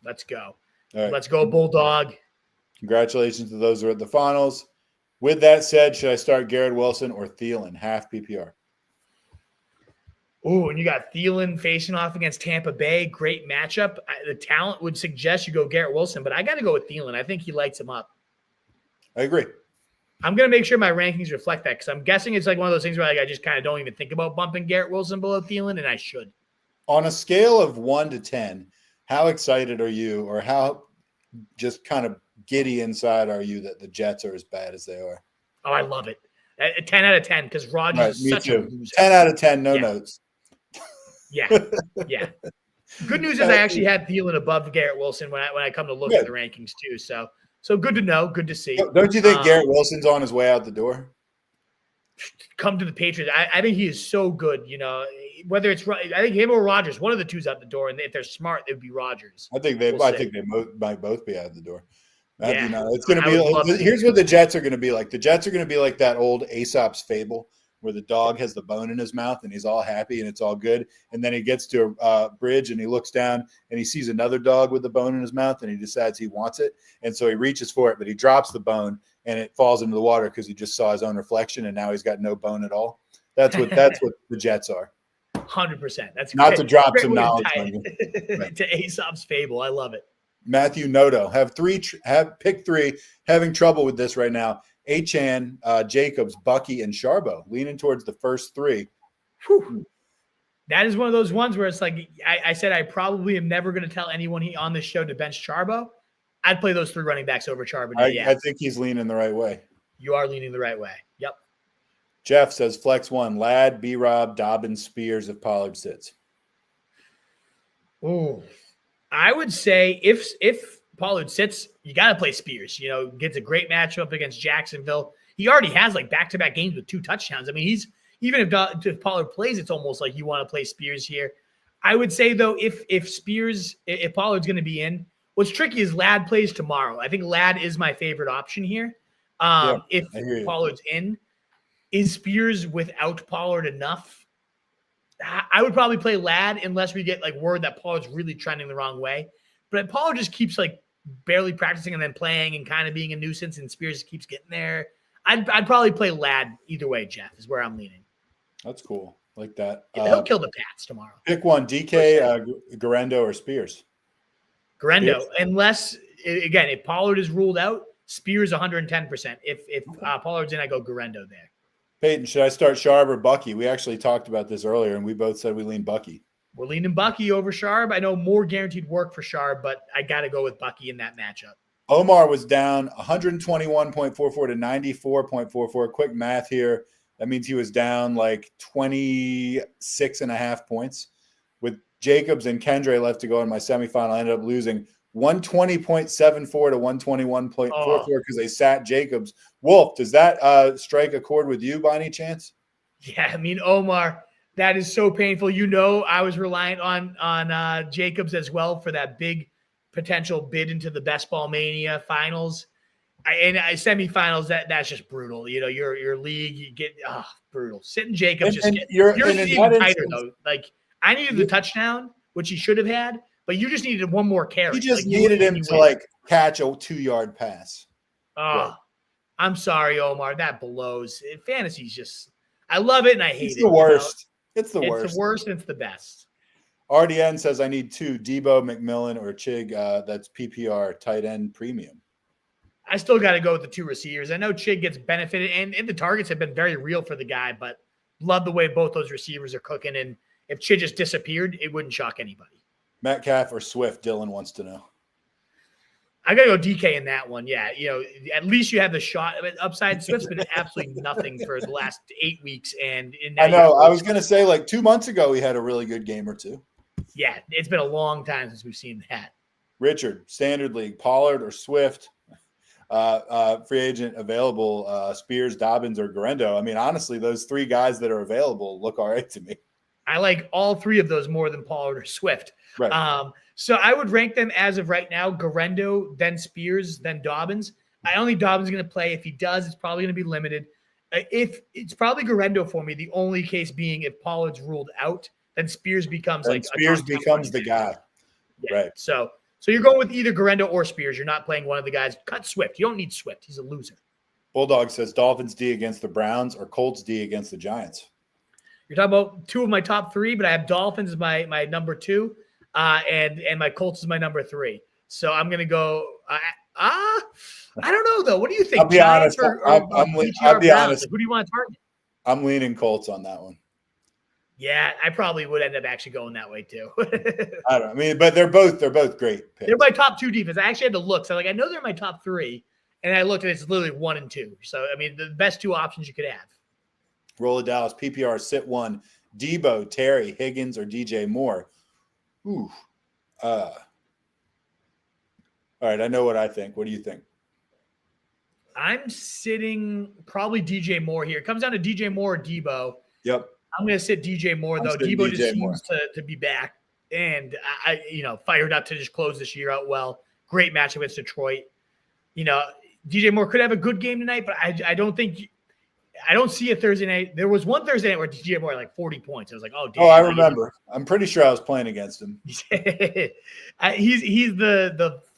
let's go. All right. Let's go, Bulldog. Congratulations to those who are at the finals. With that said, should I start Garrett Wilson or Thielen, half PPR? Oh, and you got Thielen facing off against Tampa Bay. Great matchup. The talent would suggest you go Garrett Wilson, but I got to go with Thielen. I think he lights him up. I agree. I'm going to make sure my rankings reflect that because I'm guessing it's like one of those things where I just kind of don't even think about bumping Garrett Wilson below Thielen, and I should. On a scale of 1 to 10, how excited are you, or how just kind of giddy inside are you that the Jets are as bad as they are? Oh, I love it. A 10 out of 10 because Rodgers is such a loser. 10 out of 10, no notes. Yeah. Good news is I actually had Thielen above Garrett Wilson when I come to look at the rankings too. So good to know, good to see. Don't you think Garrett Wilson's on his way out the door? Come to the Patriots. I think he is so good. Whether it's I think him or Rodgers, one of the two's out the door, and if they're smart, it would be Rodgers. I think they might both be out the door. It's going to be. Here's what the Jets are going to be like. The Jets are going to be like that old Aesop's fable where the dog has the bone in his mouth and he's all happy and it's all good, and then he gets to a bridge and he looks down and he sees another dog with the bone in his mouth and he decides he wants it, and so he reaches for it, but he drops the bone and it falls into the water because he just saw his own reflection and now he's got no bone at all. That's what the Jets are. 100%. That's not great. to drop some knowledge on you. To Aesop's fable. I love it. Matthew Noto have pick 3, having trouble with this right now. Achane, Jacobs, Bucky, and Charbo leaning towards the first 3. Whew. That is one of those ones where it's like I said I probably am never going to tell anyone on this show to bench Charbo. I'd play those 3 running backs over Charbonnet. I think he's leaning the right way. You are leaning the right way. Yep. Jeff says flex 1, Ladd, B-Rob, Dobbins, Spears if Pollard sits. Ooh. I would say if Pollard sits, you got to play Spears. Gets a great matchup against Jacksonville. He already has back-to-back games with 2 touchdowns. I mean, even if Pollard plays, it's almost like you want to play Spears here. I would say though, if Pollard's going to be in, what's tricky is Ladd plays tomorrow. I think Ladd is my favorite option here. If Pollard's in, is Spears without Pollard enough? I would probably play Ladd unless we get word that Pollard's really trending the wrong way. But Pollard just keeps barely practicing and then playing and kind of being a nuisance, and Spears keeps getting there. I'd probably play Ladd either way. Jeff is where I'm leaning. That's cool, like that. He'll kill the Pats tomorrow. Pick one: DK, Garendo, or Spears. Garendo, unless if Pollard is ruled out, Spears 110%. If Pollard's in, I go Garendo there. Peyton, should I start Sharb or Bucky? We actually talked about this earlier, and we both said we lean Bucky. We're leaning Bucky over Sharb. I know more guaranteed work for Sharb, but I got to go with Bucky in that matchup. Omar was down 121.44 to 94.44. Quick math here. That means he was down 26.5 points. With Jacobs and Kendre left to go in my semifinal, I ended up losing 120.74 to 121.44 because they sat Jacobs. Wolf, does that strike a chord with you by any chance? Yeah, I mean, Omar, that is so painful. I was reliant on Jacobs as well for that big potential bid into the Best Ball Mania finals. Semifinals, that's just brutal. Your league, you get brutal. Sitting Jacobs you're even tighter though. I needed the touchdown, which he should have had. But you just needed one more carry. You just needed him to catch a 2-yard pass. Right. I'm sorry, Omar. That blows. Fantasy's just – I love it and I hate it. It's the worst. It's the worst. It's the worst and it's the best. RDN says I need 2, Debo, McMillan, or Chig. That's PPR, tight end premium. I still got to go with the 2 receivers. I know Chig gets benefited, and the targets have been very real for the guy, but love the way both those receivers are cooking. And if Chig just disappeared, it wouldn't shock anybody. Metcalf or Swift, Dylan wants to know. I got to go DK in that one. Yeah. At least you have the shot. I mean, upside. Swift's been absolutely nothing for the last 8 weeks. And now I know. I was going to say, like 2 months ago, he had a really good game or two. Yeah. It's been a long time since we've seen that. Richard, Standard League, Pollard or Swift, free agent available, Spears, Dobbins, or Guerendo. I mean, honestly, those 3 guys that are available look all right to me. I like all 3 of those more than Pollard or Swift. Right. So I would rank them as of right now, Guerendo, then Spears, then Dobbins. I don't think Dobbins is going to play. If he does, it's probably going to be limited. If it's probably Guerendo for me, the only case being if Pollard's ruled out, then Spears becomes the guy. Yeah. Right. So you're going with either Guerendo or Spears. You're not playing one of the guys. Cut Swift. You don't need Swift. He's a loser. Bulldog says Dolphins D against the Browns or Colts D against the Giants. You're talking about 2 of my top 3, but I have Dolphins as my number 2, and my Colts is my number 3. So I'm gonna go. I don't know though. What do you think? I'll be honest. I'll be honest. Like, who do you want to target? I'm leaning Colts on that one. Yeah, I probably would end up actually going that way too. I don't know. I mean, but they're both great picks. They're my top 2 defense. I actually had to look. So I know they're my top 3, and I looked and it's literally 1 and 2. So I mean, the best 2 options you could have. Roll of Dallas, PPR, sit 1, Debo, Terry, Higgins, or DJ Moore. Ooh. All right, I know what I think. What do you think? I'm sitting probably DJ Moore here. It comes down to DJ Moore or Debo. Yep. I'm going to sit DJ Moore, though. Debo just seems to be back and, fired up to just close this year out well. Great matchup against Detroit. DJ Moore could have a good game tonight, but I don't see a Thursday night. There was one Thursday night where DJ Moore had like 40 points. I was like, I remember. I'm pretty sure I was playing against him. He's the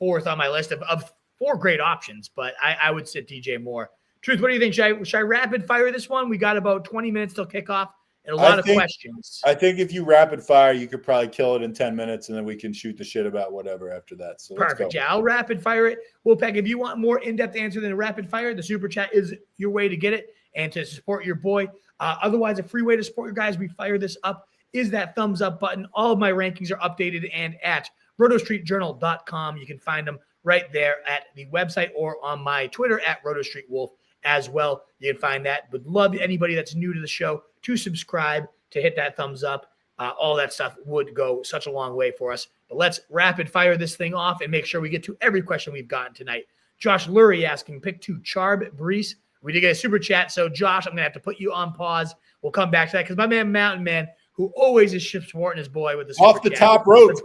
4th on my list of 4 great options, but I would sit DJ Moore. Truth, what do you think? Should I rapid fire this one? We got about 20 minutes till kickoff and a lot of questions. I think if you rapid fire, you could probably kill it in 10 minutes, and then we can shoot the shit about whatever after that. So perfect. Yeah, I'll rapid fire it. Wolfpack, if you want more in-depth answer than a rapid fire, the super chat is your way to get it and to support your boy. Otherwise, a free way to support your guys, we fire this up, is that thumbs up button. All of my rankings are updated and at rotostreetjournal.com. You can find them right there at the website or on my Twitter at rotostreetwolf as well. You can find that. Would love anybody that's new to the show to subscribe, to hit that thumbs up. All that stuff would go such a long way for us. But let's rapid fire this thing off and make sure we get to every question we've gotten tonight. Josh Lurie asking, pick 2, Charb, Brees. We did get a super chat. So, Josh, I'm going to have to put you on pause. We'll come back to that because my man, Mountain Man, who always is supporting his boy with the super off the chat. top rope.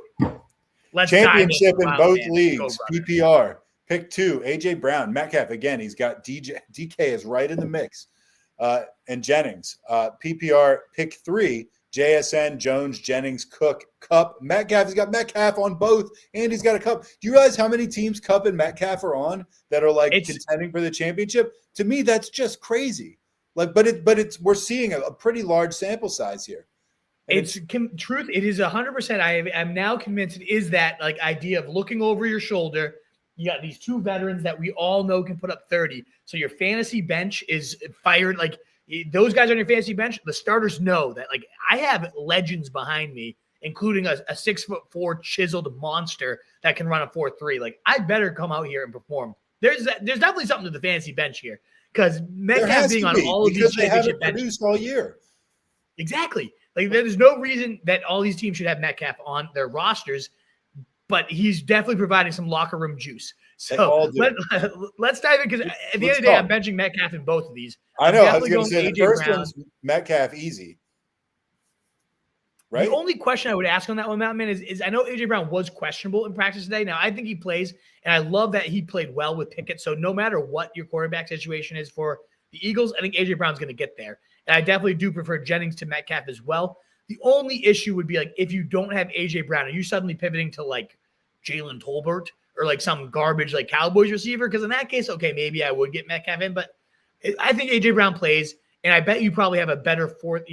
Let's championship in both leagues. Go, PPR. Pick 2, AJ Brown. Metcalf, again, he's got DK is right in the mix. And Jennings. PPR, pick 3, JSN, Jones, Jennings, Cook, Cup. Metcalf, he's got Metcalf on both, and he's got a Cup. Do you realize how many teams Cup and Metcalf are on that are contending for the championship? To me, that's just crazy. We're seeing a pretty large sample size here. Truth. It is 100%. I'm now convinced it is that idea of looking over your shoulder. You got these 2 veterans that we all know can put up 30. So your fantasy bench is fired. Those guys on your fantasy bench, the starters know that I have legends behind me, including a 6'4" chiseled monster that can run a 4.3. I better come out here and perform. There's definitely something to the fantasy bench here because Metcalf being on all of these championship benches all year. Exactly. There's no reason that all these teams should have Metcalf on their rosters, but he's definitely providing some locker room juice. So let's dive in because at the end of the day, I'm benching Metcalf in both of these. I know. I was going to say the first one's Metcalf easy. Right? The only question I would ask on that one, Mountain Man, is I know AJ Brown was questionable in practice today. Now, I think he plays, and I love that he played well with Pickett. So no matter what your quarterback situation is for the Eagles, I think AJ Brown's going to get there. And I definitely do prefer Jennings to Metcalf as well. The only issue would be if you don't have AJ Brown, are you suddenly pivoting to Jalen Tolbert or some garbage Cowboys receiver? Because in that case, okay, maybe I would get Metcalf in, but I think AJ Brown plays, and I bet you probably have a better fourth,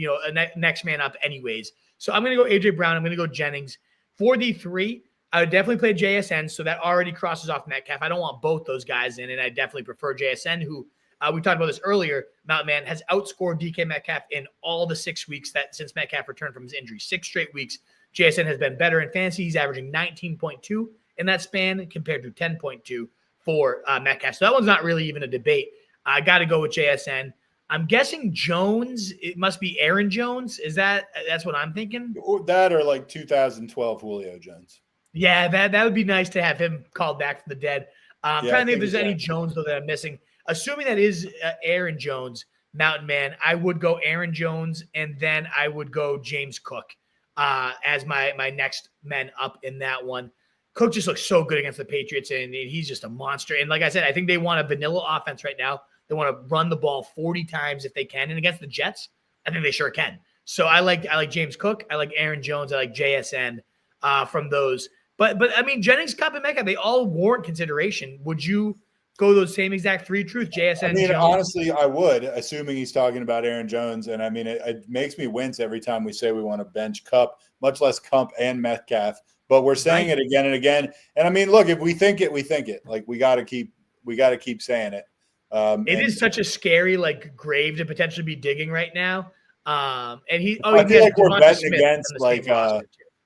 next man up anyways. So I'm going to go AJ Brown. I'm going to go Jennings. For the 3, I would definitely play JSN, so that already crosses off Metcalf. I don't want both those guys in, and I definitely prefer JSN, who we talked about this earlier. Mountain Man has outscored DK Metcalf in all the 6 weeks since Metcalf returned from his injury. 6 straight weeks, JSN has been better in fantasy. He's averaging 19.2 in that span compared to 10.2 for Metcalf. So that one's not really even a debate. I got to go with JSN. I'm guessing Jones. It must be Aaron Jones. That's what I'm thinking? That or like 2012 Julio Jones. Yeah, that would be nice to have him called back from the dead. I'm trying to think if there's any Jones, though, that I'm missing. Assuming that is Aaron Jones, Mountain Man, I would go Aaron Jones, and then I would go James Cook as my next men up in that one. Cook just looks so good against the Patriots, and he's just a monster. And like I said, I think they want a vanilla offense right now. They want to run the ball 40 times if they can. And against the Jets, I think they sure can. So I like James Cook. I like Aaron Jones. I like JSN from those. But I mean, Jennings, Kupp, and Metcalf, they all warrant consideration. Would you go those same exact three truth, JSN? I mean, Jones? honestly, I would, assuming he's talking about Aaron Jones. And I mean, it makes me wince every time we say we want to bench Kupp, much less Kupp and Metcalf. But we're saying it again and again. And I mean, look, if we think it, we think it. Like we got to keep saying it. It is such a scary grave to potentially be digging right now. And I feel like we're betting against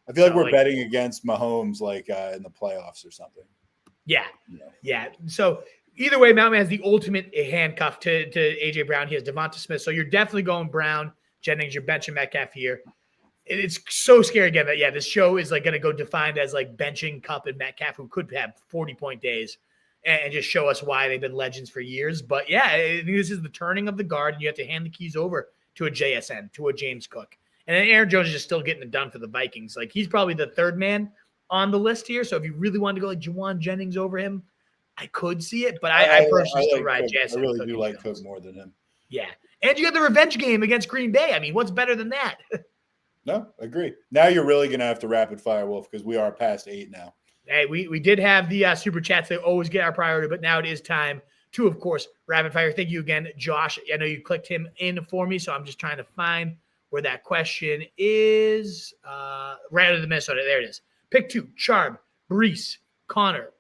I feel like we're betting against Mahomes in the playoffs or something. Yeah. So either way, Mountain has the ultimate handcuff to AJ Brown. He has Devonta Smith. So you're definitely going Brown, Jennings. You're benching Metcalf here. It's so scary again that this show is going to go defined as benching Kupp and Metcalf, who could have 40-point days, and just show us why they've been legends for years. But yeah, I think this is the turning of the guard, and you have to hand the keys over to a JSN, to a James Cook. And then Aaron Jones is just still getting it done for the Vikings. He's probably the third man on the list here. So if you really wanted to go Juwan Jennings over him, I could see it. But I personally still ride JSN. I really do like Cook more than him. Yeah. And you got the revenge game against Green Bay. I mean, what's better than that? No, agree. Now you're really going to have to rapid fire, Wolf, because we are past 8 now. Hey, we did have the super chats. They always get our priority, but now it is time to, of course, rapid fire. Thank you again, Josh. I know you clicked him in for me, so I'm just trying to find where that question is. Right out of the Minnesota. There it is. Pick 2, Charb, Brees, Connor.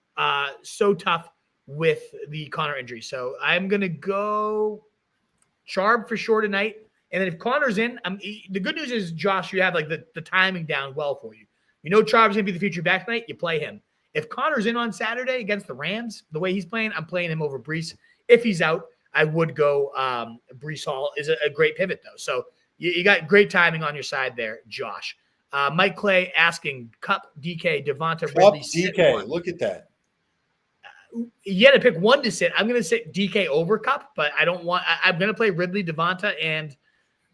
So tough with the Connor injury. So I'm going to go Charb for sure tonight. And then if Connor's in, the good news is, Josh, you have the timing down well for you. You know Charb's going to be the feature back tonight. You play him. If Connor's in on Saturday against the Rams, the way he's playing, I'm playing him over Brees. If he's out, I would go Brees Hall is a great pivot, though. So you got great timing on your side there, Josh. Mike Clay asking Kupp, DK, Devonta, Ridley. DK, look at that. You had to pick one to sit. I'm going to sit DK over Kupp, but I don't want – I'm going to play Ridley, Devonta, and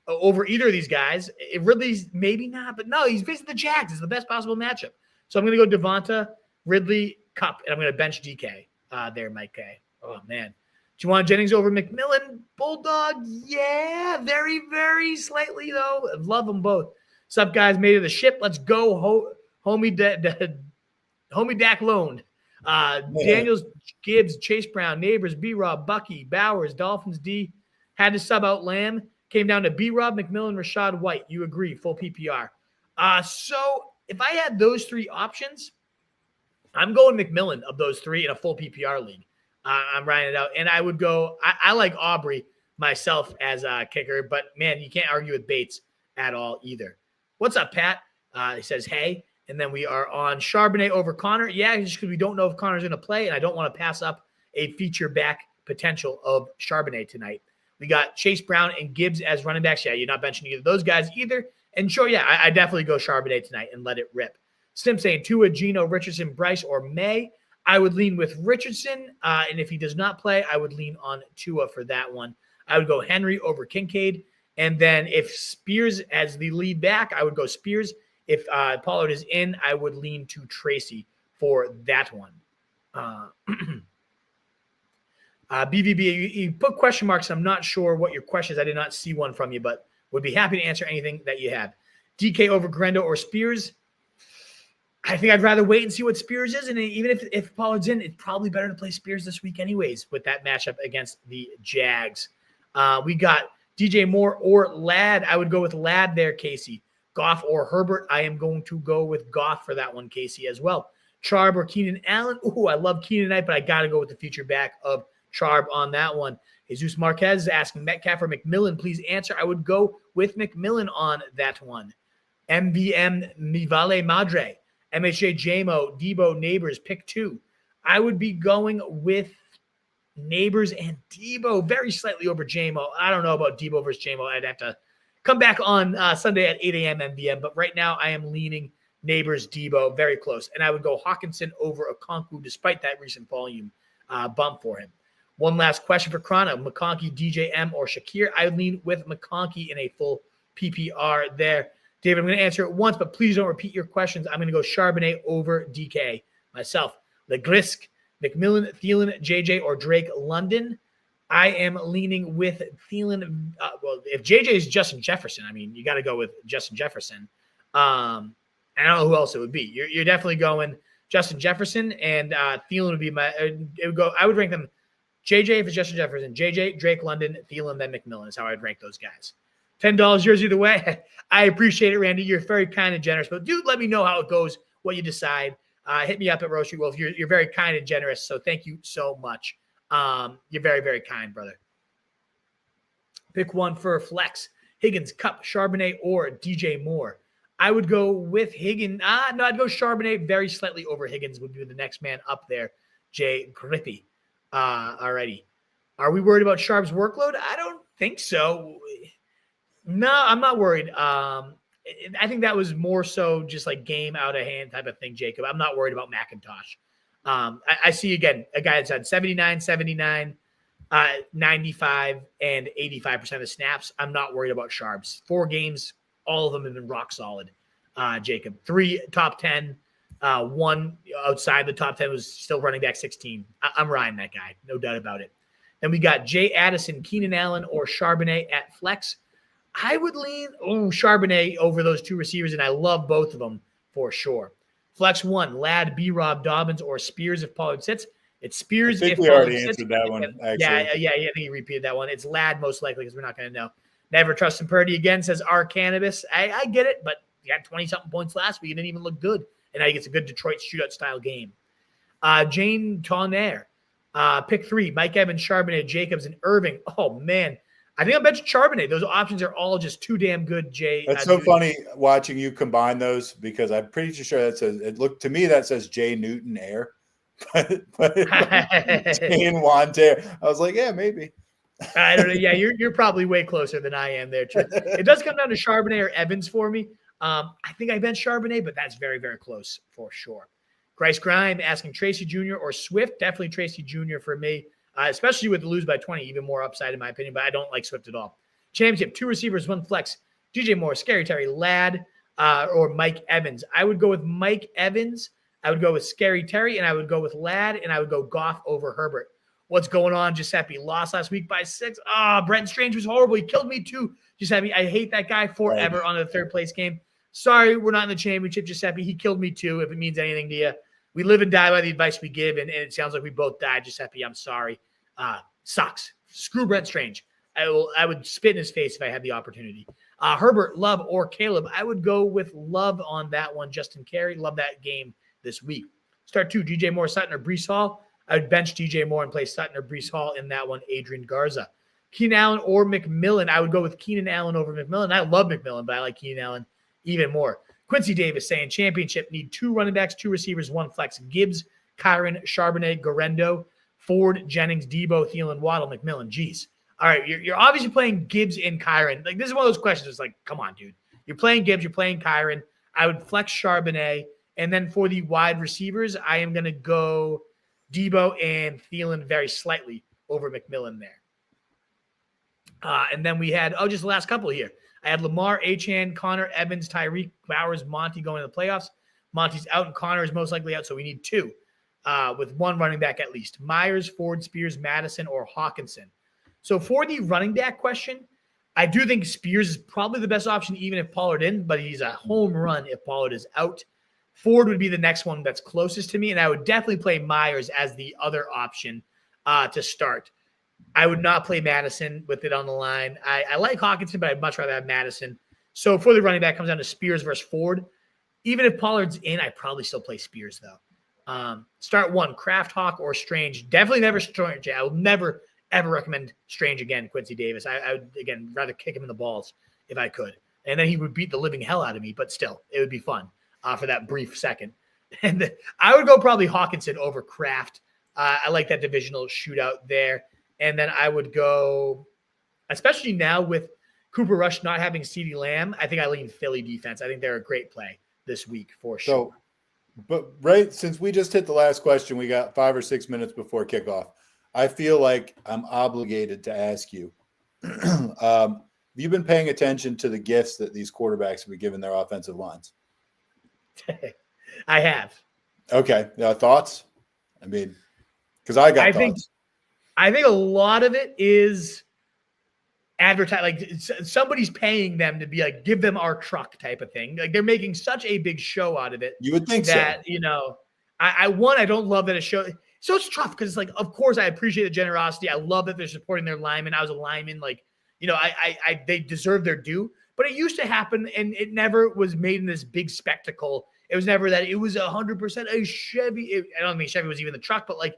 over either of these guys. If Ridley's maybe not, but no, he's facing the Jags. It's the best possible matchup. So I'm going to go Devonta, Ridley, Kupp, and I'm going to bench DK there, Mike K. Oh, man. Do you want Jennings over McMillan? Bulldog? Yeah, very, very slightly, though. Love them both. What's up, guys? Made of the ship. Let's go. Homie Dak loaned. Daniels, Gibbs, Chase Brown, Neighbors, B-Rob, Bucky, Bowers, Dolphins D. Had to sub out Lamb. Came down to B-Rob, McMillan, Rashad White. You agree, full PPR. So if I had those 3 options, I'm going McMillan of those 3 in a full PPR league. I'm writing it out. And I would go – I like Aubrey myself as a kicker, but, man, you can't argue with Bates at all either. What's up, Pat? He says, hey. And then we are on Charbonnet over Connor. Yeah, just because we don't know if Connor's going to play, and I don't want to pass up a feature back potential of Charbonnet tonight. We got Chase Brown and Gibbs as running backs. Yeah, you're not benching either of those guys either. And sure, yeah, I definitely go Charbonnet tonight and let it rip. Stim saying Tua, Gino, Richardson, Bryce, or May. I would lean with Richardson. And if he does not play, I would lean on Tua for that one. I would go Henry over Kincaid. And then if Spears as the lead back, I would go Spears. If Pollard is in, I would lean to Tracy for that one. BVB, you put question marks. I'm not sure what your question is. I did not see one from you, but would be happy to answer anything that you have. DK over Grendo or Spears? I think I'd rather wait and see what Spears is. And even if Pollard's in, it's probably better to play Spears this week anyways with that matchup against the Jags. We got DJ Moore or Ladd. I would go with Ladd there, Casey. Goff or Herbert. I am going to go with Goff for that one, Casey, as well. Charb or Keenan Allen. Ooh, I love Keenan tonight, but I got to go with the feature back of Charb on that one. Jesus Marquez is asking Metcalf or McMillan. Please answer. I would go with McMillan on that one. MVM Mi Vale Madre MHJ, JMO, Debo, Neighbors, pick 2. I would be going with Neighbors and Debo, very slightly over JMO. I don't know about Debo versus JMO. I'd have to come back on Sunday at 8 a.m. MVM, but right now I am leaning Neighbors, Debo, very close. And I would go Hawkinson over Okonkwo despite that recent volume bump for him. One last question for Chrono. McConkey, DJM, or Shakir? I would lean with McConkey in a full PPR there. David, I'm going to answer it once, but please don't repeat your questions. I'm going to go Charbonnet over DK myself. LeGrisk, McMillan, Thielen, JJ, or Drake London. I am leaning with Thielen. Well, if JJ is Justin Jefferson, I mean, you got to go with Justin Jefferson. I don't know who else it would be. You're definitely going Justin Jefferson, and Thielen would be my. It would go. I would rank them. JJ if it's Justin Jefferson, JJ, Drake London, Thielen, then McMillan is how I'd rank those guys. $10 yours either way. I appreciate it, Randy. You're very kind and generous, but do let me know how it goes, what you decide. Hit me up at Roastry Wolf. You're very kind and generous, so thank you so much. You're very, very kind, brother. Pick one for flex. Higgins, Cup, Charbonnet, or DJ Moore. I would go with Higgins. No, I'd go Charbonnet very slightly over Higgins would be the next man up there. Jay Grippy. Alrighty. Are we worried about Sharp's workload? I don't think so. No, I'm not worried. I think that was more so just like game out of hand type of thing, Jacob. I'm not worried about McIntosh. I see, again, a guy that's had 79, 95, and 85% of snaps. I'm not worried about Sharps. 4 games, all of them have been rock solid, Jacob. 3 top 10. 1 outside the top 10 was still running back 16. I'm riding that guy, no doubt about it. Then we got Jay Addison, Keenan Allen, or Charbonnet at flex. I would lean Charbonnet over those 2 receivers, and I love both of them for sure. Flex 1, Ladd, B-Rob, Dobbins, or Spears if Pollard sits. It's Spears if we Pollard already sits. answered that one, actually. Yeah, I think you repeated that one. It's Ladd most likely because we're not going to know. Never trust him. Purdy again, says R Cannabis. I get it, but he had 20-something points last week. He didn't even look good. And now he gets a good Detroit shootout-style game. Jane Tonnerre, pick 3, Mike Evans, Charbonnet, Jacobs, and Irving. Oh, man. I think I'll bet you Charbonnet. Those options are all just too damn good, Jay. That's so funny watching you combine those because I'm pretty sure that says – it looked to me that says Jay Newton Air. but Jane Wanter. I was like, yeah, maybe. I don't know. Yeah, you're probably way closer than I am there. It does come down to Charbonnet or Evans for me. I think I bench Charbonnet, but that's very, very close for sure. Bryce Grime asking Tracy Jr. or Swift. Definitely Tracy Jr. for me, especially with the lose by 20, even more upside in my opinion, but I don't like Swift at all. Championship, 2 receivers, 1 flex. DJ Moore, Scary Terry, Ladd, or Mike Evans. I would go with Mike Evans. I would go with Scary Terry, and I would go with Ladd, and I would go Goff over Herbert. What's going on? Giuseppe lost last week by 6. Brenton Strange was horrible. He killed me too. Giuseppe, I hate that guy forever on the 3rd place game. Sorry, we're not in the championship, Giuseppe. He killed me too, if it means anything to you. We live and die by the advice we give, and it sounds like we both died, Giuseppe. I'm sorry. Sucks. Screw Brent Strange. I would spit in his face if I had the opportunity. Herbert, Love, or Caleb. I would go with Love on that one. Justin Carey, love that game this week. Start 2, DJ Moore, Sutton, or Breece Hall. I would bench DJ Moore and play Sutton or Breece Hall in that one. Adrian Garza. Keenan Allen or McMillan. I would go with Keenan Allen over McMillan. I love McMillan, but I like Keenan Allen even more. Quincy Davis saying championship need 2 running backs, 2 receivers, 1 flex. Gibbs, Kyron, Charbonnet, Garendo, Ford, Jennings, Debo, Thielen, Waddle, McMillan. Jeez. All right, you're obviously playing Gibbs and Kyron. Like, this is one of those questions. It's like, come on, dude. You're playing Gibbs, you're playing Kyron. I would flex Charbonnet. And then for the wide receivers, I am going to go Debo and Thielen very slightly over McMillan there. And then we had, just the last couple here. I had Lamar, Achane, Connor, Evans, Tyreek, Bowers, Monty going to the playoffs. Monty's out and Connor is most likely out, so we need 2 with 1 running back at least. Myers, Ford, Spears, Madison, or Hawkinson. So for the running back question, I do think Spears is probably the best option even if Pollard in, but he's a home run if Pollard is out. Ford would be the next one that's closest to me, and I would definitely play Myers as the other option to start. I would not play Madison with it on the line. I like Hawkinson, but I'd much rather have Madison. So for the running back, comes down to Spears versus Ford. Even if Pollard's in, I'd probably still play Spears, though. Start 1, Kraft, Hawk, or Strange. Definitely never Strange. I will never, ever recommend Strange again, Quincy Davis. I would, again, rather kick him in the balls if I could. And then he would beat the living hell out of me, but still, it would be fun. for that brief second. And I would go probably Hawkinson over Kraft. I like that divisional shootout there. And then I would go, especially now with Cooper Rush not having CeeDee Lamb, I think I lean Philly defense. I think they're a great play this week for sure. But right, since we just hit the last question, we got 5 or 6 minutes before kickoff. I feel like I'm obligated to ask you, have you been paying attention to the gifts that these quarterbacks have been given their offensive lines? I have. Okay. Thoughts? I mean, because I got thoughts. I think a lot of it is advertise, like somebody's paying them to be like, give them our truck type of thing. Like they're making such a big show out of it. You would think that, so. You know, I don't love that a show. So it's tough because it's like, of course I appreciate the generosity. I love that they're supporting their linemen. I was a lineman, like, you know, they deserve their due, but it used to happen and it never was made in this big spectacle. It was never that it was 100% a Chevy. I don't think Chevy was even the truck, but like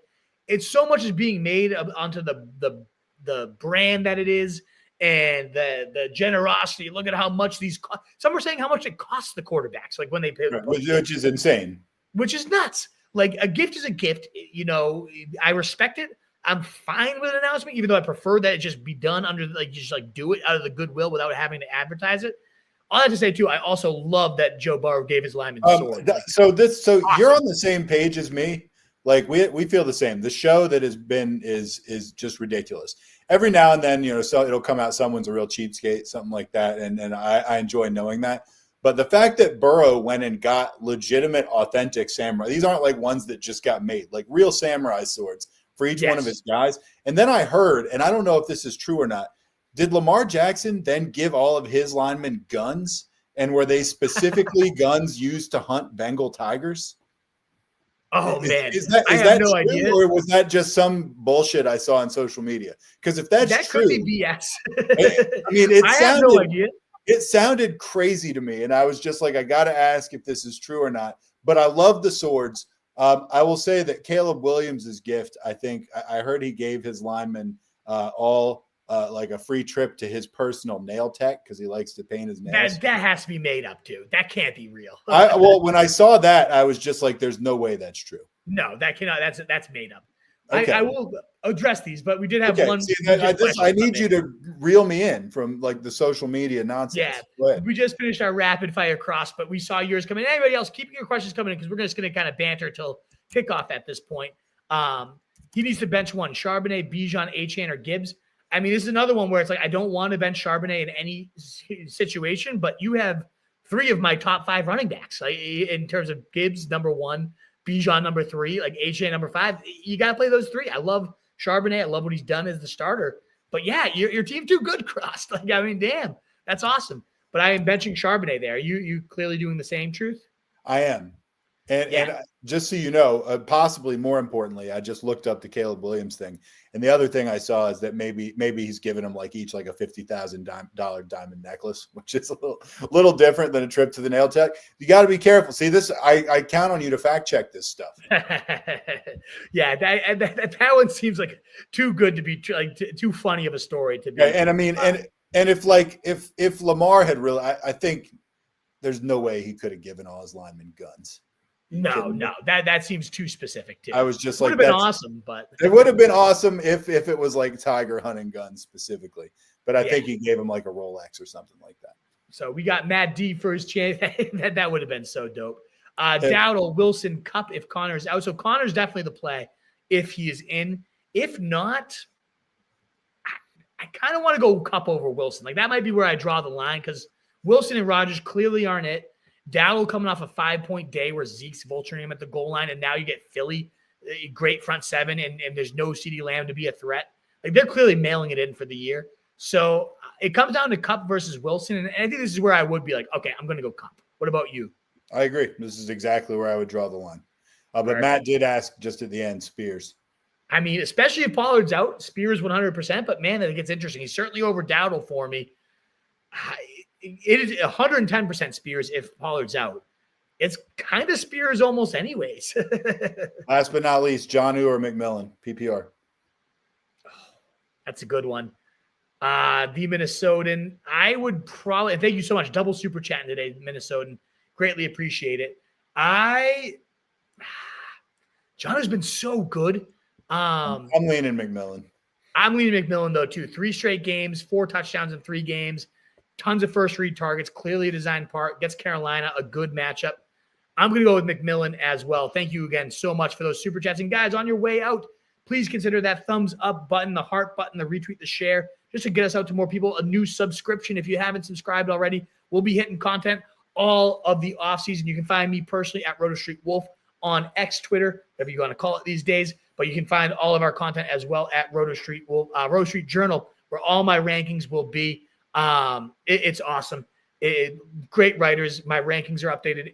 it's so much is being made onto the brand that it is. And the generosity, look at how much these cost. Some are saying how much it costs the quarterbacks, like when they pay, which is insane, which is nuts. Like a gift is a gift. You know, I respect it. I'm fine with an announcement, even though I prefer that it just be done under like just like do it out of the goodwill without having to advertise it. All I have to say too, I also love that Joe Burrow gave his lineman sword. So awesome. You're on the same page as me. Like we feel the same. The show that has been is just ridiculous. Every now and then, you know, so it'll come out someone's a real cheapskate, something like that, and I enjoy knowing that. But the fact that Burrow went and got legitimate, authentic samurai, these aren't like ones that just got made, like real samurai swords for each one of his guys. And then I heard, and I don't know if this is true or not, did Lamar Jackson then give all of his linemen guns? And were they specifically guns used to hunt Bengal tigers? Oh man, is that no true, idea. Or was that just some bullshit I saw on social media? Because if that's true, could be BS. I mean, have no idea. It sounded crazy to me, and I was just like, I got to ask if this is true or not. But I love the swords. I will say that Caleb Williams' gift. I think I heard he gave his linemen all like a free trip to his personal nail tech because he likes to paint his nails. That has to be made up too. That can't be real. Well, when I saw that, I was just like, "There's no way that's true." No, that cannot. That's made up. Okay. I will address these, but we did have one. See, I need you to reel me in from like the social media nonsense. Yeah, we just finished our rapid fire cross, but we saw yours coming in. Anybody else, keep your questions coming in because we're just going to kind of banter till kickoff at this point. He needs to bench one: Charbonnet, Bijan, Achane, or Gibbs. I mean, this is another one where it's like, I don't want to bench Charbonnet in any situation, but you have 3 of my top 5 running backs, like in terms of Gibbs, number 1, Bijan, number 3, like AJ, number 5. You got to play those 3. I love Charbonnet. I love what he's done as the starter, but yeah, your team's too good, Cross. Like, I mean, damn, that's awesome. But I am benching Charbonnet there. You clearly doing the same, Truth? I am. And just so you know, possibly more importantly, I just looked up the Caleb Williams thing. And the other thing I saw is that maybe he's giving them like each like a $50,000 diamond necklace, which is a little different than a trip to the nail tech. You got to be careful. See, this I count on you to fact check this stuff. Yeah, that one seems like too good to be too funny of a story to be. Yeah, and I mean, and if Lamar had really, I think there's no way he could have given all his linemen guns. No, that seems too specific too. I was just like, would have been awesome, but it would have been awesome if it was like tiger hunting guns specifically. But I think he gave him like a Rolex or something like that. So we got Matt D for his chance. that would have been so dope. Dowdle, Wilson, Cup if Connor's out. So Connor's definitely the play if he is in. If not, I kind of want to go Cup over Wilson. Like that might be where I draw the line because Wilson and Rodgers clearly aren't it. Dowdle coming off a 5-point day where Zeke's vulturing him at the goal line, and now you get Philly, a great front 7, and there's no CeeDee Lamb to be a threat. Like they're clearly mailing it in for the year. So it comes down to Cup versus Wilson, and I think this is where I would be like, okay, I'm going to go Cup. What about you? I agree. This is exactly where I would draw the line. But Matt did ask just at the end, Spears. I mean, especially if Pollard's out, Spears 100%, but man, I think it's interesting. He's certainly over Dowdle for me. It is 110% Spears if Pollard's out. It's kind of Spears almost anyways. Last but not least, Jonnu or McMillan, PPR. Oh, that's a good one. The Minnesotan, I would probably – thank you so much. Double super chatting today, Minnesotan. Greatly appreciate it. John has been so good. I'm leaning McMillan. I'm leaning McMillan, though, too. 3 straight games, 4 touchdowns in 3 games, tons of first read targets, clearly a designed part, gets Carolina a good matchup. I'm going to go with McMillan as well. Thank you again so much for those super chats. And guys, on your way out, please consider that thumbs up button, the heart button, the retweet, the share, just to get us out to more people. A new subscription. If you haven't subscribed already, we'll be hitting content all of the offseason. You can find me personally at RotoStreetWolf on X, Twitter, whatever you want to call it these days. But you can find all of our content as well at RotoStreet Journal, where all my rankings will be. It's awesome. Great writers. My rankings are updated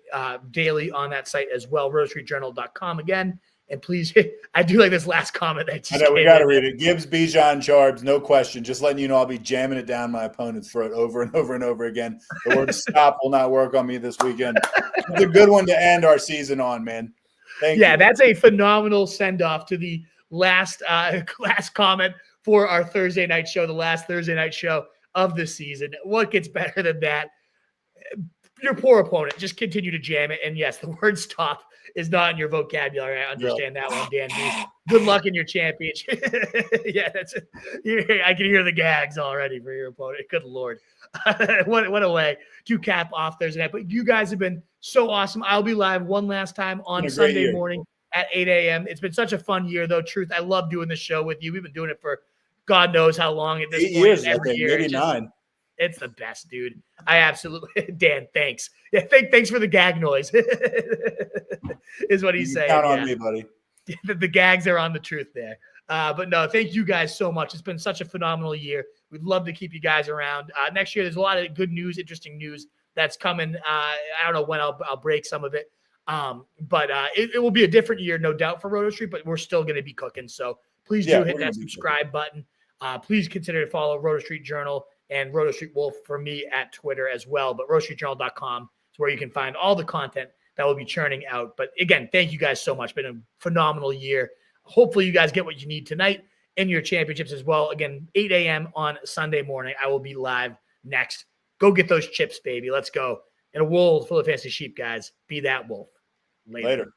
daily on that site as well, rotostreetjournal.com again. And please, I do like this last comment. I know, we got to read it. Gibbs, Bijan, Charbs, no question. Just letting you know I'll be jamming it down my opponent's throat over and over and over again. The word stop will not work on me this weekend. It's a good one to end our season on, man. Thank you. That's a phenomenal send-off to the last comment for our Thursday night show, the last Thursday night show of the season. What gets better than that? Your poor opponent. Just continue to jam it. And yes, the word stop is not in your vocabulary. I understand that one, Dan B. Good luck in your championship. Yeah, that's it. I can hear the gags already for your opponent. Good Lord. What a way to cap off Thursday night. But you guys have been so awesome. I'll be live one last time on Sunday morning at 8 a.m. It's been such a fun year, though. Truth, I love doing the show with you. We've been doing it for God knows how long at this 8 point. years, every year. maybe 9. It's the best, dude. I absolutely, Dan, thanks. Yeah, thanks for the gag noise, is what he's saying. Count on me, buddy. The gags are on the truth there. But no, thank you guys so much. It's been such a phenomenal year. We'd love to keep you guys around. Next year, there's a lot of good news, interesting news that's coming. I don't know when I'll break some of it. But it will be a different year, no doubt, for Roto Street, but we're still going to be cooking. So please do hit that subscribe button. Please consider to follow Roto Street Journal and Roto Street Wolf for me at Twitter as well. But rotostreetjournal.com is where you can find all the content that will be churning out. But again, thank you guys so much. It's been a phenomenal year. Hopefully you guys get what you need tonight in your championships as well. Again, 8 a.m. on Sunday morning. I will be live next. Go get those chips, baby. Let's go. In a world full of fantasy sheep, guys, be that wolf. Later.